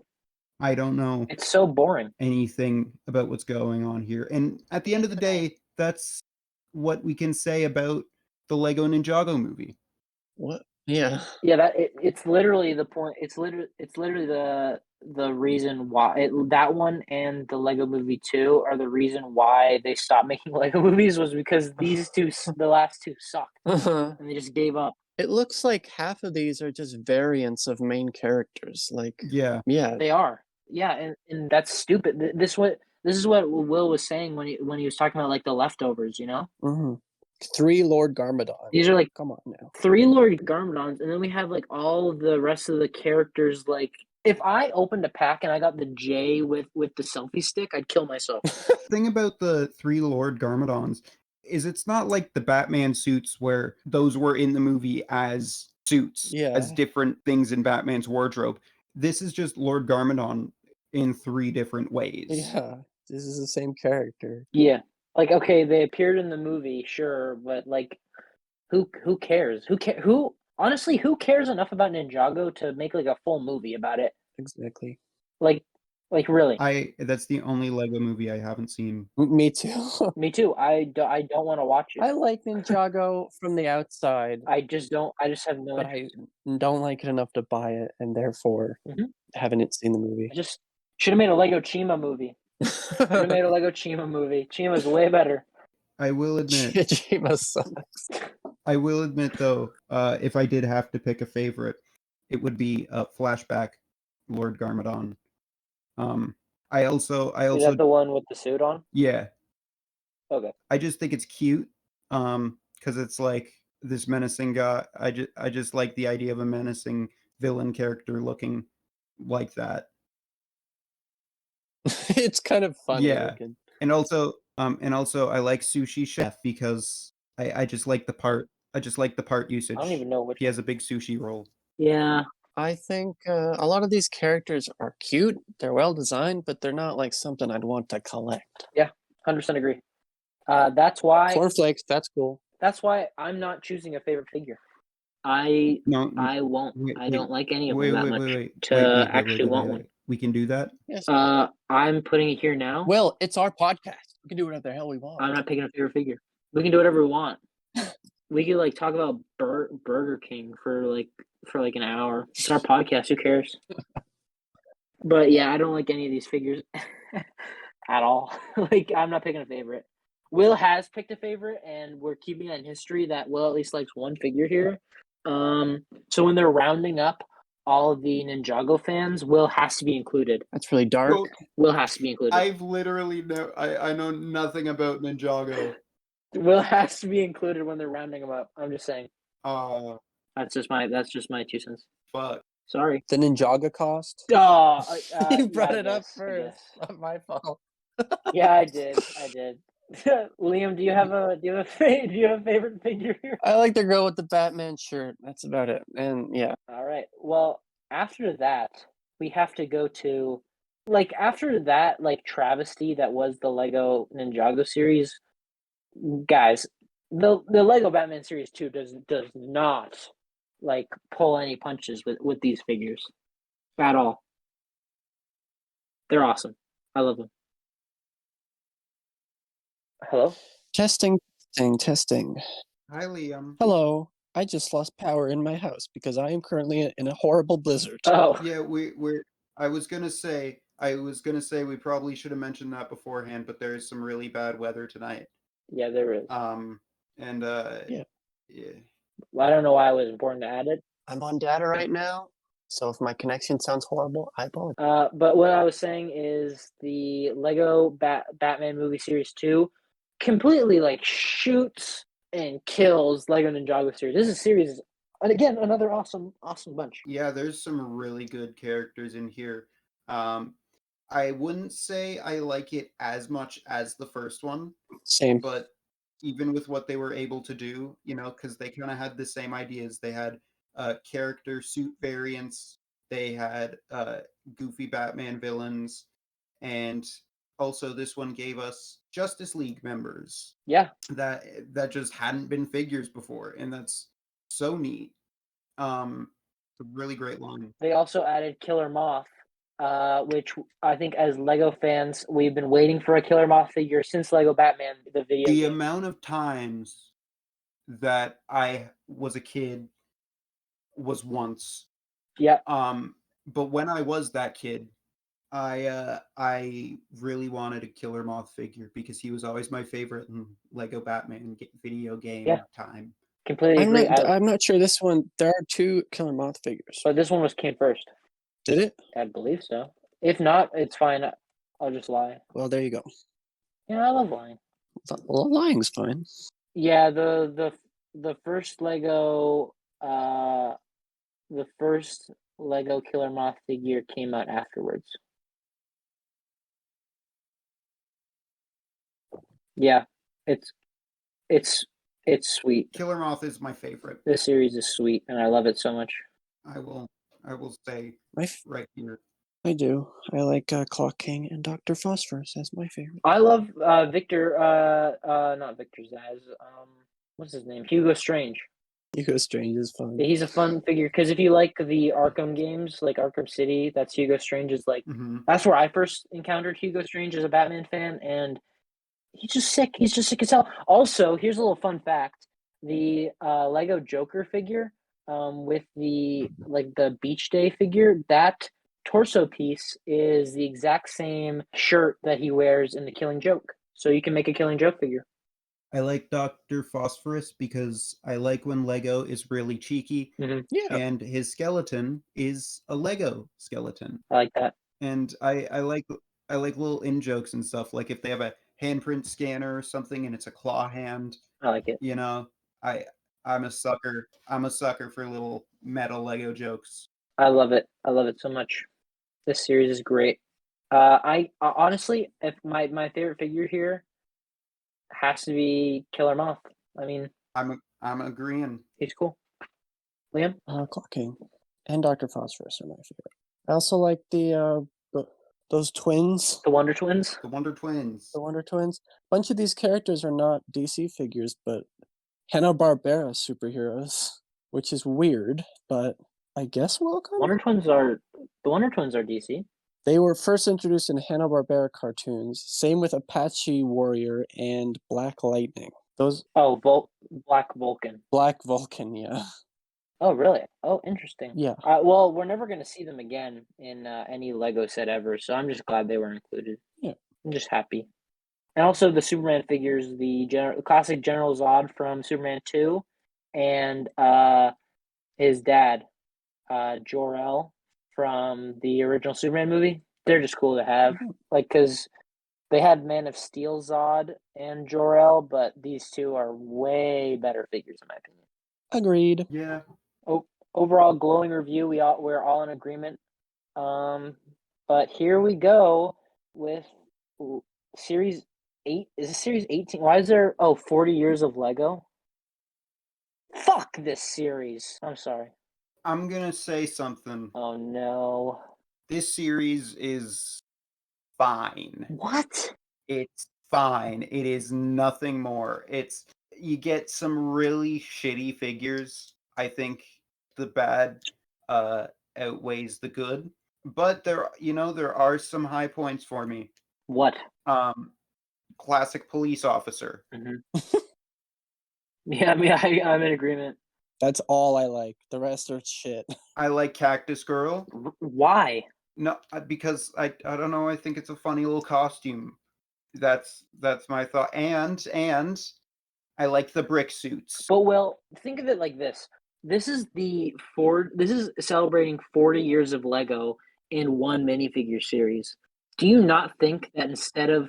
C: I don't know
D: It's so boring.
C: anything about what's going on here. And at the end of the day, that's what we can say about the Lego Ninjago movie.
B: What? Yeah.
D: Yeah, it's literally the point. It's literally the reason why that one and the Lego Movie 2 are the reason why they stopped making Lego movies, was because the last two sucked and they just gave up.
B: It looks like half of these are just variants of main characters. Like,
C: Yeah.
D: They are. Yeah, and that's stupid. This is what Will was saying when he was talking about like the leftovers, you know?
B: Mm-hmm. 3 Lord Garmadon.
D: These are like,
B: come on now.
D: 3 Lord Garmadons, and then we have like all of the rest of the characters. Like, if I opened a pack and I got the J with the selfie stick, I'd kill myself.
C: The thing about the 3 Lord Garmadons is it's not like the Batman suits where those were in the movie as suits, as different things in Batman's wardrobe. This is just Lord Garmadon in 3 different ways.
B: Yeah, this is the same character.
D: Yeah. Like, okay, they appeared in the movie, sure, but like, who cares? Who Honestly, who cares enough about Ninjago to make like a full movie about it?
B: Exactly.
D: Like really?
C: That's the only Lego movie I haven't seen.
B: Me too.
D: Me too. I don't want to watch it.
B: I like Ninjago from the outside,
D: I just don't. I just have no
B: but I
D: interest.
B: don't like it enough to buy it, and therefore
D: Mhm.
B: haven't seen the movie.
D: I just should have made a Lego Chima movie. Should have made a Lego Chima movie. Chima's way better.
C: I will admit.
B: Chima sucks.
C: I will admit though, if I did have to pick a favorite, it would be Flashback Lord Garmadon. I also
D: Is that the one with the suit on?
C: yeah.
D: Okay.
C: I just think it's cute. Because it's like this menacing guy. I just like the idea of a menacing villain character looking like that.
B: It's kind of funny
C: Yeah.
B: looking.
C: And also I like Sushi Chef because I just like the part usage.
D: I don't even know which.
C: He has a big sushi roll.
D: Yeah.
B: I think a lot of these characters are cute. They're well designed, but they're not like something I'd want to collect.
D: 100% agree. That's why.
B: Cornflakes, that's cool.
D: That's why I'm not choosing a favorite figure. I won't. I don't like any of them that much to actually want one.
C: We can do that.
B: Yes.
D: I'm putting it here now.
B: Well, it's our podcast. We can do whatever the hell we want.
D: I'm not picking a favorite figure. We can do whatever we want. We could like talk about Burger King for like an hour. It's our podcast. Who cares? But yeah, I don't like any of these figures at all. Like, I'm not picking a favorite. Will has picked a favorite, and we're keeping that in history that Will at least likes one figure here. So when they're rounding up all of the Ninjago fans, Will has to be included.
B: That's really dark.
C: Well,
D: Will has to be included.
C: I've literally I know nothing about Ninjago.
D: Will has to be included when they're rounding them up. I'm just saying.
C: That's
D: just my 2 cents.
C: fuck.
D: Sorry.
B: The Ninjago cost.
D: You
B: brought it up first. Not my fault.
D: Yeah, I did. Liam, do you have a favorite figure here?
B: I like the girl with the Batman shirt. That's about it. And yeah.
D: All right. Well, after that, we have to go to after that travesty that was the Lego Ninjago series. Guys, the Lego Batman Series 2 does not pull any punches with these figures at all. They're awesome. I love them. Hello?
B: Testing.
C: Hi, Liam.
B: Hello. I just lost power in my house because I am currently in a horrible blizzard.
D: Oh.
C: Yeah, we're. I was gonna say we probably should have mentioned that beforehand, but there is some really bad weather tonight.
D: Yeah, there is.
B: Yeah.
D: Well, I don't know why I was important to add it.
B: I'm on data right now, so if my connection sounds horrible, I apologize.
D: But what I was saying is the Lego Batman movie series 2 completely shoots and kills Lego Ninjago series. This is a series, and again, another awesome bunch.
C: Yeah, there's some really good characters in here. I wouldn't say I like it as much as the first one.
B: Same.
C: But even with what they were able to do, because they kind of had the same ideas. They had character suit variants. They had goofy Batman villains. And also this one gave us Justice League members.
D: Yeah.
C: That just hadn't been figures before. And that's so neat. It's a really great line.
D: They also added Killer Moth, which I think as Lego fans, we've been waiting for a Killer Moth figure since Lego Batman, the video
C: The
D: game.
C: amount of times that I was a kid was once.
D: Yeah.
C: But when I was that kid, I really wanted a Killer Moth figure because he was always my favorite in Lego Batman video game time.
D: Completely agree.
B: I'm not sure this one. There are 2 Killer Moth figures.
D: But this one came first.
B: Did it?
D: I believe so. If not, it's fine. I'll just lie.
B: Well, there you go.
D: Yeah, I love lying.
B: Well, lying's fine.
D: Yeah, the first Lego Killer Moth figure came out afterwards. Yeah, it's sweet.
C: Killer Moth is my favorite.
D: This series is sweet, and I love it so much.
C: I will say right here.
B: I do. I like Clock King and Dr. Phosphorus as my favorite.
D: I love Victor. Not Victor Zaz. What's his name? Hugo Strange.
B: Hugo Strange is fun.
D: He's a fun figure because if you like the Arkham games, like Arkham City, that's Hugo Strange is like. That's where I first encountered Hugo Strange as a Batman fan, and he's just sick. He's just sick as hell. Also, here's a little fun fact: the Lego Joker figure, with the Beach Day figure, that torso piece is the exact same shirt that he wears in the Killing Joke. So you can make a Killing Joke figure.
C: I like Dr. Phosphorus because I like when Lego is really cheeky,
B: Yeah.
C: and his skeleton is a Lego skeleton.
D: I like that.
C: And I like little in jokes and stuff. Like if they have a handprint scanner or something and it's a claw hand,
D: I like it.
C: you know, I'm a sucker. I'm a sucker for little metal Lego jokes.
D: I love it. I love it so much. This series is great. I honestly, if my favorite figure here has to be Killer Moth. I mean,
C: I'm agreeing.
D: he's cool. Liam?
B: Clock King and Dr. Phosphorus are my favorite. I also like those twins.
D: The Wonder Twins?
C: The Wonder Twins.
B: The Wonder Twins. A bunch of these characters are not DC figures, but Hanna-Barbera superheroes, which is weird, but I guess welcome.
D: The Wonder Twins are DC.
B: They were first introduced in Hanna-Barbera cartoons. Same with Apache Warrior and Black Lightning. Those
D: Oh, Black Vulcan.
B: Black Vulcan, yeah.
D: Oh, really? Oh, interesting.
B: Yeah.
D: Well, we're never going to see them again in any Lego set ever, so I'm just glad they were included.
B: Yeah.
D: I'm just happy. And also the Superman figures, the classic General Zod from Superman 2, and his dad, Jor-El, from the original Superman movie. They're just cool to have, because they had Man of Steel Zod and Jor-El, but these two are way better figures in my opinion.
B: Agreed.
C: Yeah.
D: Overall glowing review. We're all in agreement. But here we go with Series 8. Is this Series 18? Why is there 40 years of Lego? Fuck this series. I'm sorry.
C: I'm gonna say something.
D: Oh no.
C: This series is fine.
D: What?
C: It's fine. It is nothing more. You get some really shitty figures. I think the bad outweighs the good. But there are some high points for me.
D: What?
C: Classic police officer.
D: Yeah, I mean, I'm in agreement.
B: That's all I like. The rest are shit.
C: I like Cactus Girl.
D: Why?
C: No, because I don't know. I think it's a funny little costume. That's my thought. And I like the brick suits.
D: But well, think of it like this. This is celebrating 40 years of Lego in one minifigure series. Do you not think that instead of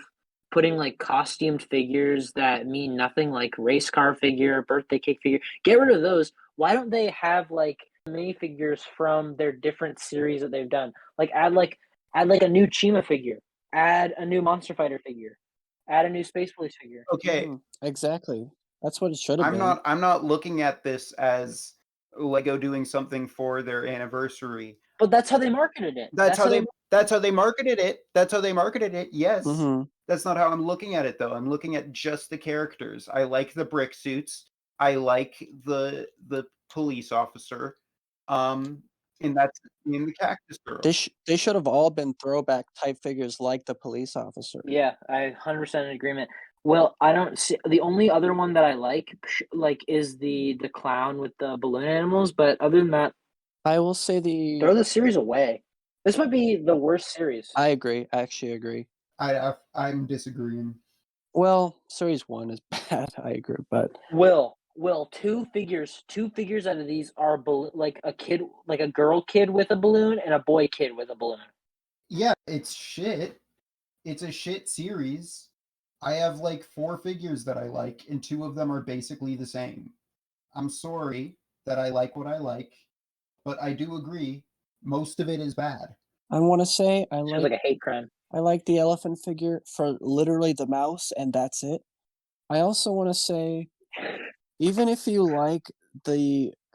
D: putting like costumed figures that mean nothing, like race car figure, birthday cake figure, get rid of those? Why don't they have like minifigures from their different series that they've done? Like add a new Chima figure, add a new Monster Fighter figure, add a new Space Police figure.
C: Okay.
B: Exactly. That's what it should have been.
C: I'm not looking at this as Lego doing something for their anniversary.
D: But that's how they marketed it.
C: That's how they marketed it. That's how they marketed it. Yes.
B: Mhm.
C: That's not how I'm looking at it though. I'm looking at just the characters. I like the brick suits. I like the police officer. And that's in the Cactus Girl.
B: They should have all been throwback type figures like the police officer.
D: Yeah, I 100% in agreement. Well, I don't see the only other one that I like is the clown with the balloon animals, but other than that,
B: I will say
D: throw the series away. This might be the worst series.
B: I agree. I actually agree.
C: I'm disagreeing.
B: Well, series 1 is bad. I agree, but
D: Will, two figures out of these are like a girl kid with a balloon and a boy kid with a balloon.
C: Yeah, it's shit. It's a shit series. I have like 4 figures that I like, and 2 of them are basically the same. I'm sorry that I like what I like, but I do agree most of it is bad.
B: I want to say
D: Sounds like a hate crime.
B: I like the elephant figure for literally the mouse, and that's it. I also want to say, even if you like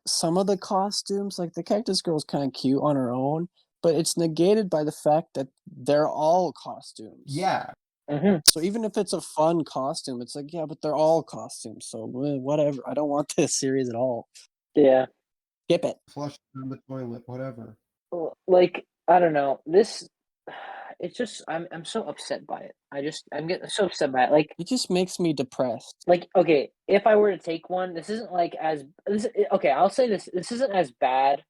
B: some of the costumes, like the Cactus Girl is kind of cute on her own, but it's negated by the fact that they're all costumes.
C: Yeah.
D: Mm-hmm.
B: So even if it's a fun costume, it's like, yeah, but they're all costumes. So whatever. I don't want this series at all.
D: Yeah.
B: Skip it.
C: Flush down the toilet, whatever.
D: Like, I don't know. This it's just I'm so upset by it. I'm getting so upset by it.
B: It just makes me depressed.
D: Like, okay, if I were to take one, this isn't like okay, I'll say this isn't as bad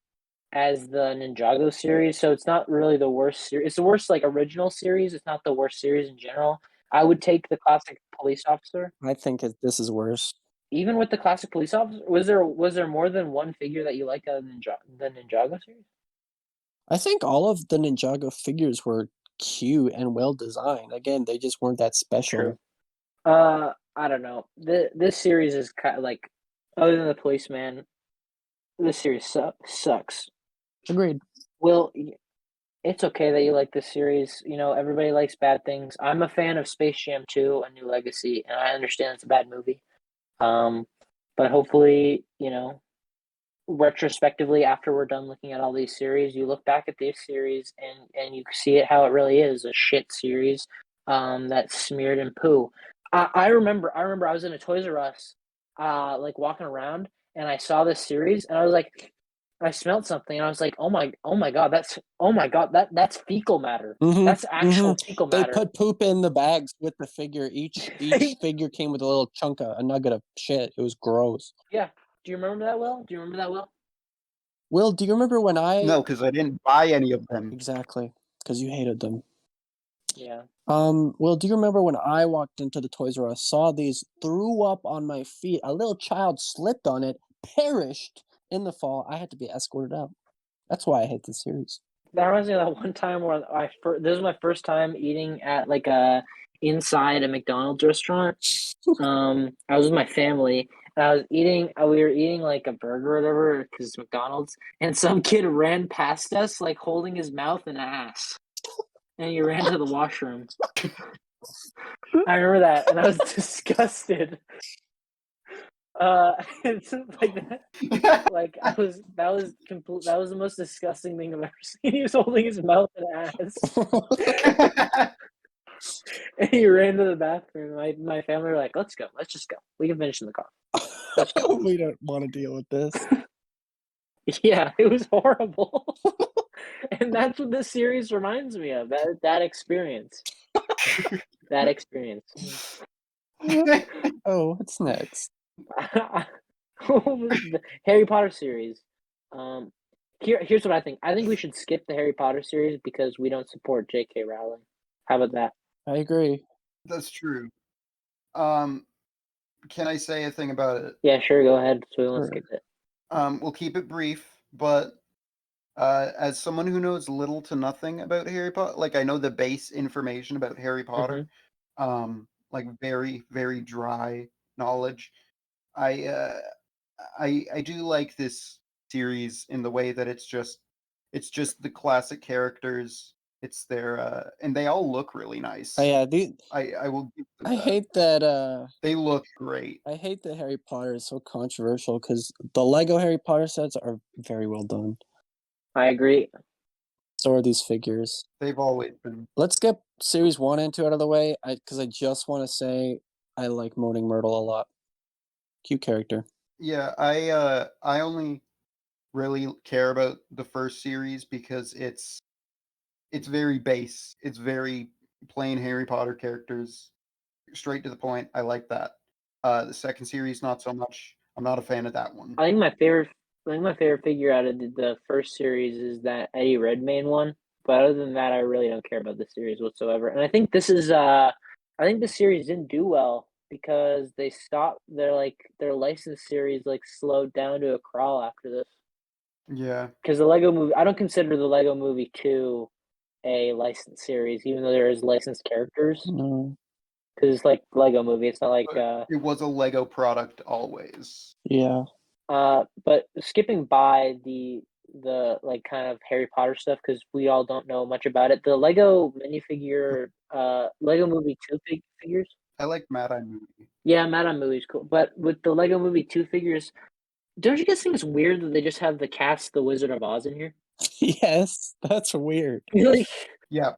D: as the Ninjago series, so it's not really the worst series. It's the worst like original series. It's not the worst series in general. I would take the classic police officer.
B: I think this is worse.
D: Even with the classic police officer, was there more than one figure that you like out of the Ninjago series?
B: I think all of the Ninjago figures were cute and well designed. Again, they just weren't that special.
D: True. I don't know. This series is kind of like, other than the policeman, this series sucks.
B: Agreed.
D: Well, it's okay that you like this series. You know, everybody likes bad things. I'm a fan of Space Jam 2: A New Legacy, and I understand it's a bad movie. But hopefully, you know, retrospectively, after we're done looking at all these series, you look back at this series and you see it how it really is, a shit series that's smeared in poo. I remember I was in a Toys R Us like walking around, and I saw this series, and I was like, I smelled something, and I was like, oh my god, that's fecal matter. That's actual fecal
B: They
D: matter.
B: put poop in the bags with the figure. Each figure came with a little chunk of a nugget of shit. It was gross.
D: Yeah. Do you remember that, Will?
B: Will, do you remember when
C: No, because I didn't buy any of them.
B: Exactly, because you hated them.
D: Yeah.
B: Will, do you remember when I walked into the Toys R Us, saw these, threw up on my feet, a little child slipped on it, perished in the fall. I had to be escorted out. That's why I hate this series.
D: That reminds me of that one time where this was my first time eating at like inside a McDonald's restaurant. I was with my family, and we were eating like a burger or whatever because it's McDonald's, and some kid ran past us like holding his mouth and ass, and he ran to the washroom. I remember that, and I was disgusted. It's like that. Like that was the most disgusting thing I've ever seen. He was holding his mouth and ass. And he ran to the bathroom. My family were like, let's just go. We can finish in the car. Let's go.
B: We don't want to deal with this.
D: Yeah, it was horrible. And that's what this series reminds me of. That experience. That experience.
B: Oh, what's next?
D: The Harry Potter series. Here's what I think. I think we should skip the Harry Potter series because we don't support J.K. Rowling. How about that?
B: I agree.
C: That's true. Can I say a thing about it?
D: Yeah, sure. Go ahead. So we won't
B: Sure.
D: skip it.
C: We'll keep it brief, but as someone who knows little to nothing about Harry Potter, like I know the base information about Harry Potter, like very, very dry knowledge. I do like this series in the way that it's just the classic characters. It's their and they all look really nice.
B: Yeah,
C: I will give them
B: I
C: that.
B: hate that
C: They look great.
B: I hate that Harry Potter is so controversial because the Lego Harry Potter sets are very well done.
D: I agree.
B: So are these figures.
C: They've always been.
B: Let's get series 1 and 2 out of the way, because I just want to say I like Moaning Myrtle a lot. Cute character.
C: Yeah, I only really care about the first series because it's very base. It's very plain Harry Potter characters, straight to the point. I like that. The second series, not so much. I'm not a fan of that one.
D: I think my favorite figure out of the first series is that Eddie Redmayne one. But other than that, I really don't care about the series whatsoever. And I think this series didn't do well because they stopped. Their licensed series like slowed down to a crawl after this.
C: Yeah.
D: Because the Lego movie, I don't consider the Lego Movie 2 a licensed series, even though there is licensed characters.
B: No.
D: Because it's like Lego Movie. It's not like
C: It was a Lego product always.
B: Yeah.
D: But skipping by the like kind of Harry Potter stuff because we all don't know much about it. The Lego minifigure, Lego Movie 2 figures.
C: I like Mad Eye Movie.
D: Yeah, Mad Eye Movie's cool. But with the Lego Movie 2 figures, don't you guys think it's weird that they just have the cast The Wizard of Oz in here?
B: Yes, that's weird.
D: Like,
C: Yeah.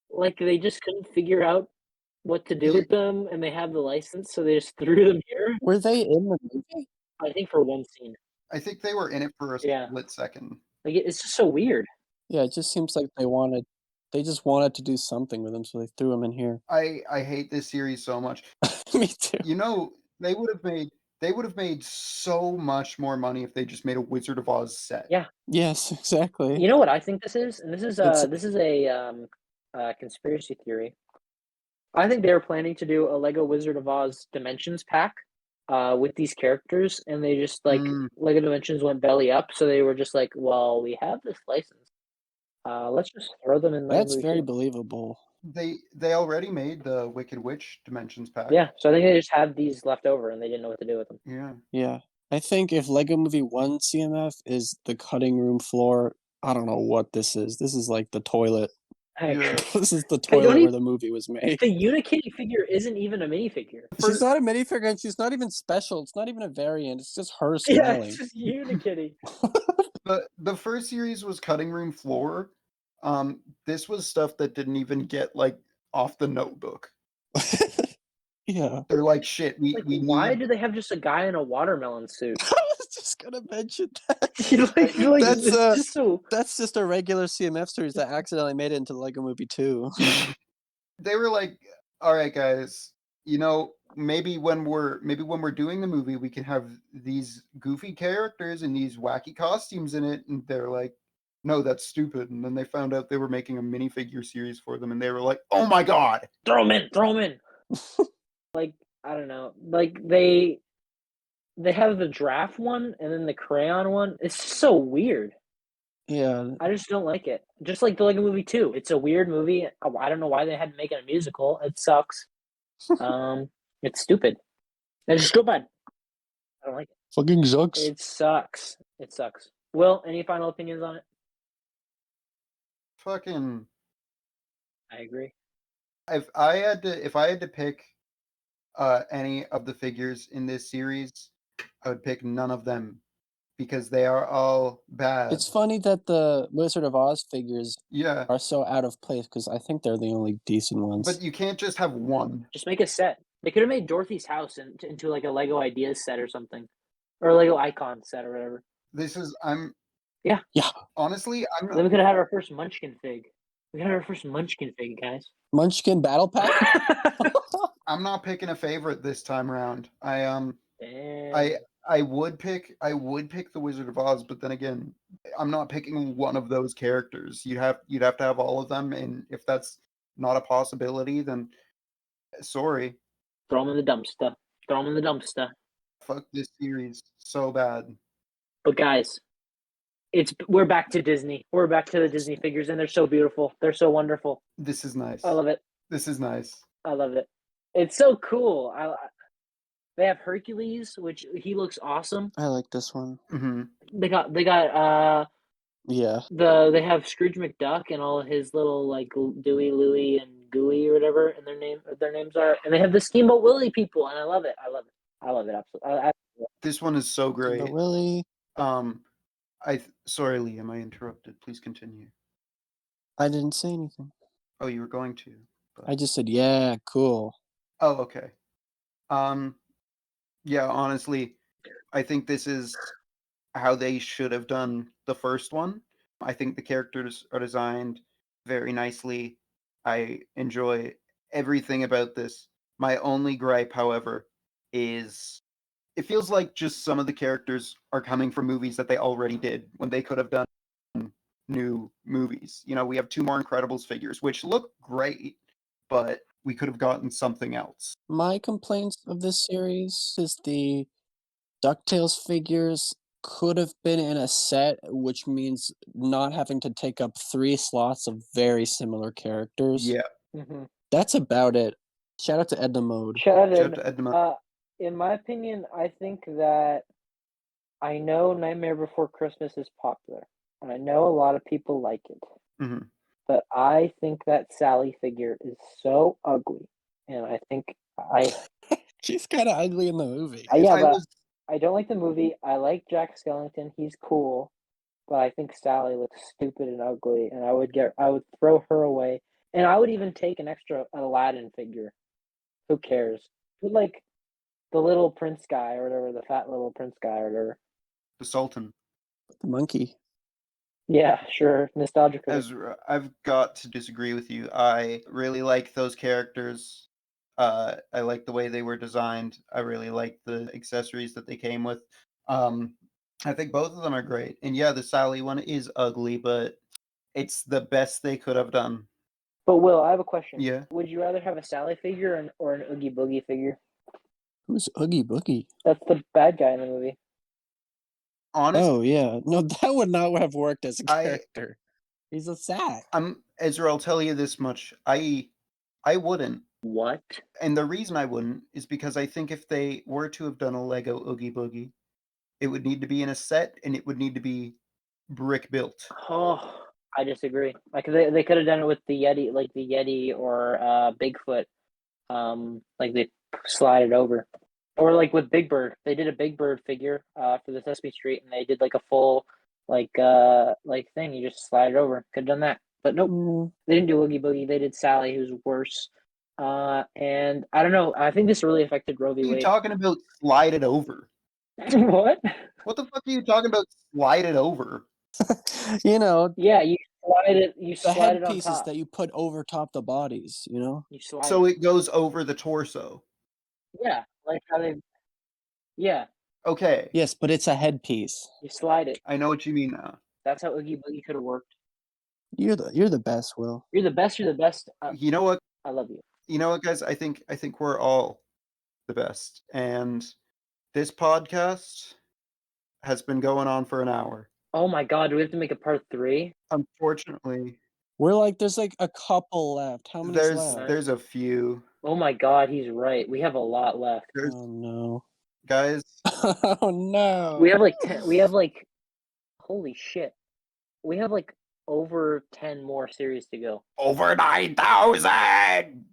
D: like they just couldn't figure out what to do with them, and they have the license, so they just threw them here.
B: Were they in the movie?
D: I think for one scene.
C: I think they were in it for a
D: Yeah.
C: split second.
D: Like it's just so weird.
B: Yeah, it just seems like they just wanted to do something with him, so they threw him in here.
C: I hate this series so much.
B: Me too.
C: You know, they would have made so much more money if they just made a Wizard of Oz set.
D: Yeah.
B: Yes, exactly.
D: You know what I think this is, and this is
B: It's-
D: a conspiracy theory. I think they were planning to do a Lego Wizard of Oz Dimensions pack, with these characters, and they just like Lego Dimensions went belly up, so they were just like, well, we have this license. Let's just throw them in.
B: That's
D: movie
B: very
D: too.
B: believable.
C: They already made the Wicked Witch Dimensions pack.
D: Yeah, so I think they just had these left over, and they didn't know what to do with them.
C: Yeah.
B: Yeah. I think if Lego Movie 1 CMF is the cutting room floor, I don't know what this is. This is like the toilet.
C: Yeah.
B: This is the
D: Hey, don't
B: toilet where
D: even-
B: the movie was made.
D: The Unikitty figure isn't even a minifigure.
B: She's not a minifigure and she's not even special. It's not even a variant. It's just her
D: Yeah,
B: smiling.
D: it's just Unikitty.
C: The first series was cutting room floor. This was stuff that didn't even get like off the notebook.
B: Yeah.
C: They're like, shit, we
D: Why
C: need
D: do they have just a guy in a watermelon suit?
B: I was just gonna mention that. That's just a regular CMF series that accidentally made it into Lego Movie 2.
C: They were like, all right, guys, you know, maybe when we're doing the movie, we can have these goofy characters and these wacky costumes in it. And they're like, no, that's stupid. And then they found out they were making a minifigure series for them, and they were like, oh my god,
D: Throw him in. Like, I don't know. Like they have the draft one and then the crayon one. It's just so weird.
B: Yeah.
D: I just don't like it. Just like the Lego Movie 2. It's a weird movie. I don't know why they had to make it a musical. It sucks. It's stupid. It's just so bad. I don't like it.
B: Fucking sucks.
D: It sucks. It sucks. Will, any final opinions on it?
C: fucking.
D: I agree.
C: If I had to pick any of the figures in this series, I would pick none of them because they are all bad.
B: It's funny that the Wizard of Oz figures
C: Yeah,
B: are so out of place because I think they're the only decent ones.
C: but you can't just have one.
D: Just make a set. They could have made Dorothy's house into like a Lego Ideas set or something, or a Lego Icon set or whatever.
C: Yeah.
B: Yeah.
C: Honestly,
D: Then we could have had our first Munchkin fig. We got our first Munchkin fig, guys.
B: Munchkin Battle Pack?
C: I'm not picking a favorite this time around.
D: Damn.
C: I would pick the Wizard of Oz, but then again, I'm not picking one of those characters. You'd have to have all of them, and if that's not a possibility, then sorry.
D: Throw them in the dumpster.
C: Fuck this series so bad.
D: But guys, we're back to Disney. We're back to the Disney figures, and they're so beautiful. They're so wonderful.
C: This is nice.
D: I love it.
C: This is nice.
D: I love it. It's so cool. They have Hercules, which he looks awesome.
B: I like this one.
C: Mm-hmm.
D: They got
B: Yeah.
D: they have Scrooge McDuck and all of his little like Dewey, Louie, and Gooey or whatever, and their names are, and they have the Steamboat Willie people, and I love it. Absolutely.
C: This one is so great.
B: But Willie,
C: Sorry, Liam, I interrupted. Please continue.
B: I didn't say anything.
C: Oh, you were going to.
B: I just said, yeah, cool.
C: Oh, okay. Yeah, honestly, I think this is how they should have done the first one. I think the characters are designed very nicely. I enjoy everything about this. My only gripe, however, is it feels like just some of the characters are coming from movies that they already did when they could have done new movies. You know, we have 2 more Incredibles figures, which look great, but we could have gotten something else.
B: My complaints of this series is the DuckTales figures could have been in a set, which means not having to take up 3 slots of very similar characters.
C: Yeah.
D: Mm-hmm.
B: That's about it. Shout out to Edna Mode.
D: Shout
C: Shout
D: out
C: out
D: to
C: to Edna.
D: in my opinion, I think that I know Nightmare Before Christmas is popular, and I know a lot of people like it.
C: Mm-hmm.
D: But I think that Sally figure is so ugly, and I think
B: She's kind of ugly in the movie.
D: I don't like the movie. I like Jack Skellington; he's cool, but I think Sally looks stupid and ugly, and I would throw her away, and I would even take an extra Aladdin figure. Who cares? But like, The little prince guy or whatever, the fat little prince guy or whatever.
C: The Sultan.
B: The monkey.
D: Yeah, sure. Nostalgia critic.
C: Ezra, I've got to disagree with you. I really like those characters. I like the way they were designed. I really like the accessories that they came with. I think both of them are great. And yeah, the Sally one is ugly, but it's the best they could have done.
D: But Will, I have a question.
C: Yeah.
D: Would you rather have a Sally figure or an Oogie Boogie figure?
B: Who's Oogie Boogie?
D: That's the bad guy in the movie.
C: Honestly,
B: Oh yeah, no, that would not have worked as a
C: I-
B: character. He's a sack.
C: Ezra, I'll tell you this much. I wouldn't.
D: What?
C: And the reason I wouldn't is because I think if they were to have done a Lego Oogie Boogie, it would need to be in a set and it would need to be brick built.
D: Oh, I disagree. Like they could have done it with the Yeti, like the Yeti or Bigfoot. Like they slide it over, or like with Big Bird, they did a Big Bird figure for the Sesame Street, and they did like a full like thing. You just slide it over. Could have done that, but nope. They didn't do Oogie Boogie. They did Sally, who's worse. And I don't know. I think this really affected Roe v.
C: What are you
D: Wade.
C: talking about slide it over?
D: What?
C: What the fuck are you talking about slide it over?
B: You know,
D: Yeah, you slide it. You
B: the
D: slide it on
B: headpieces
D: top.
B: that you put over top the bodies. You know.
D: You slide.
C: So it goes over the torso.
D: Yeah, like how they. Yeah,
C: Okay,
B: Yes, but it's a headpiece.
D: you slide it.
C: I know what you mean now.
D: That's how Oogie Boogie could have worked.
B: You're the best, Will.
D: You're the best. You're the best.
C: You know what?
D: I love you.
C: You know what, guys? I think we're all the best. And this podcast has been going on for an hour.
D: Oh my God, do we have to make a part 3?
C: Unfortunately,
B: There's like a couple left. How many left?
C: there's a few.
D: Oh my God, he's right. We have a lot left.
C: There's
B: Oh no.
C: guys.
B: Oh no.
D: We have like 10. We have like, holy shit. We have like over 10 more series to go.
E: Over 9,000!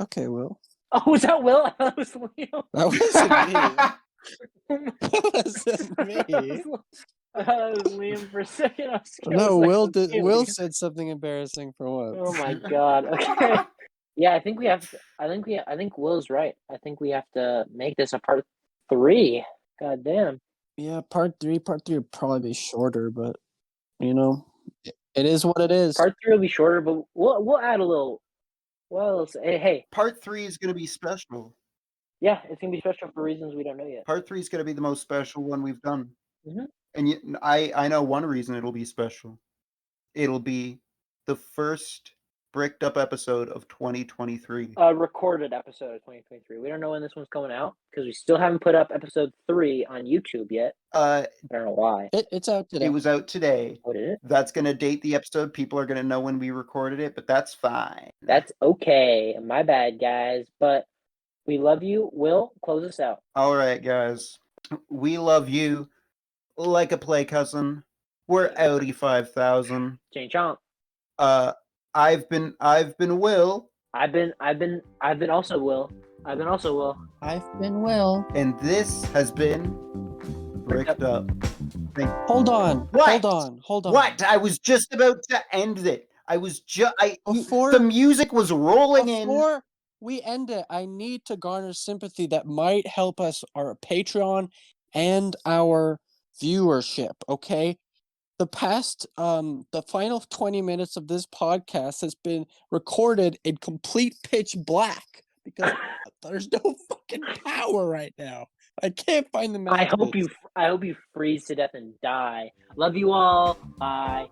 B: Okay, Will.
D: Oh, was that Will? I thought it was Liam.
B: That wasn't me. That wasn't me.
D: I thought it was Liam for a second. I
B: No,
D: was
B: Will
D: like,
B: did.
D: okay,
B: Will
D: Liam.
B: said something embarrassing for once.
D: Oh my God. Okay. Yeah, I think we have. I think Will's right. I think we have to make this a part 3. God damn.
B: Yeah, part three would probably be shorter, but you know, it is what it is.
D: Part 3 will be shorter, but we'll add a little. Well, hey,
C: Part 3 is going to be special.
D: yeah, it's gonna be special for reasons we don't know yet.
C: Part 3 is going to be the most special one we've done.
D: Mhm.
C: And I know one reason it'll be special. It'll be the first bricked up episode of 2023.
D: Recorded episode of 2023. We don't know when this one's coming out because we still haven't put up episode 3 on YouTube yet. I don't know why.
B: It's out today.
C: It was out today.
D: What is it?
C: That's going to date the episode. People are going to know when we recorded it, but that's fine.
D: That's okay. My bad, guys. But we love you. Will, close us out.
C: All right, guys. We love you like a play cousin. We're Audi 5000.
D: Jane Chomp.
C: I've been Will,
D: I've been also Will. I've been also Will.
B: I've been Will.
C: and this has been Bricked Up.
B: Hold on.
C: What?
B: Hold on.
C: What? I was just about to end it. I was just
B: Before-
C: the music was rolling in.
B: Before we end it, I need to garner sympathy that might help us, our Patreon and our viewership, okay? The past, the final 20 minutes of this podcast has been recorded in complete pitch black because there's no fucking power right now. I can't find the
D: I
B: messages.
D: hope you freeze to death and die. Love you all. Bye.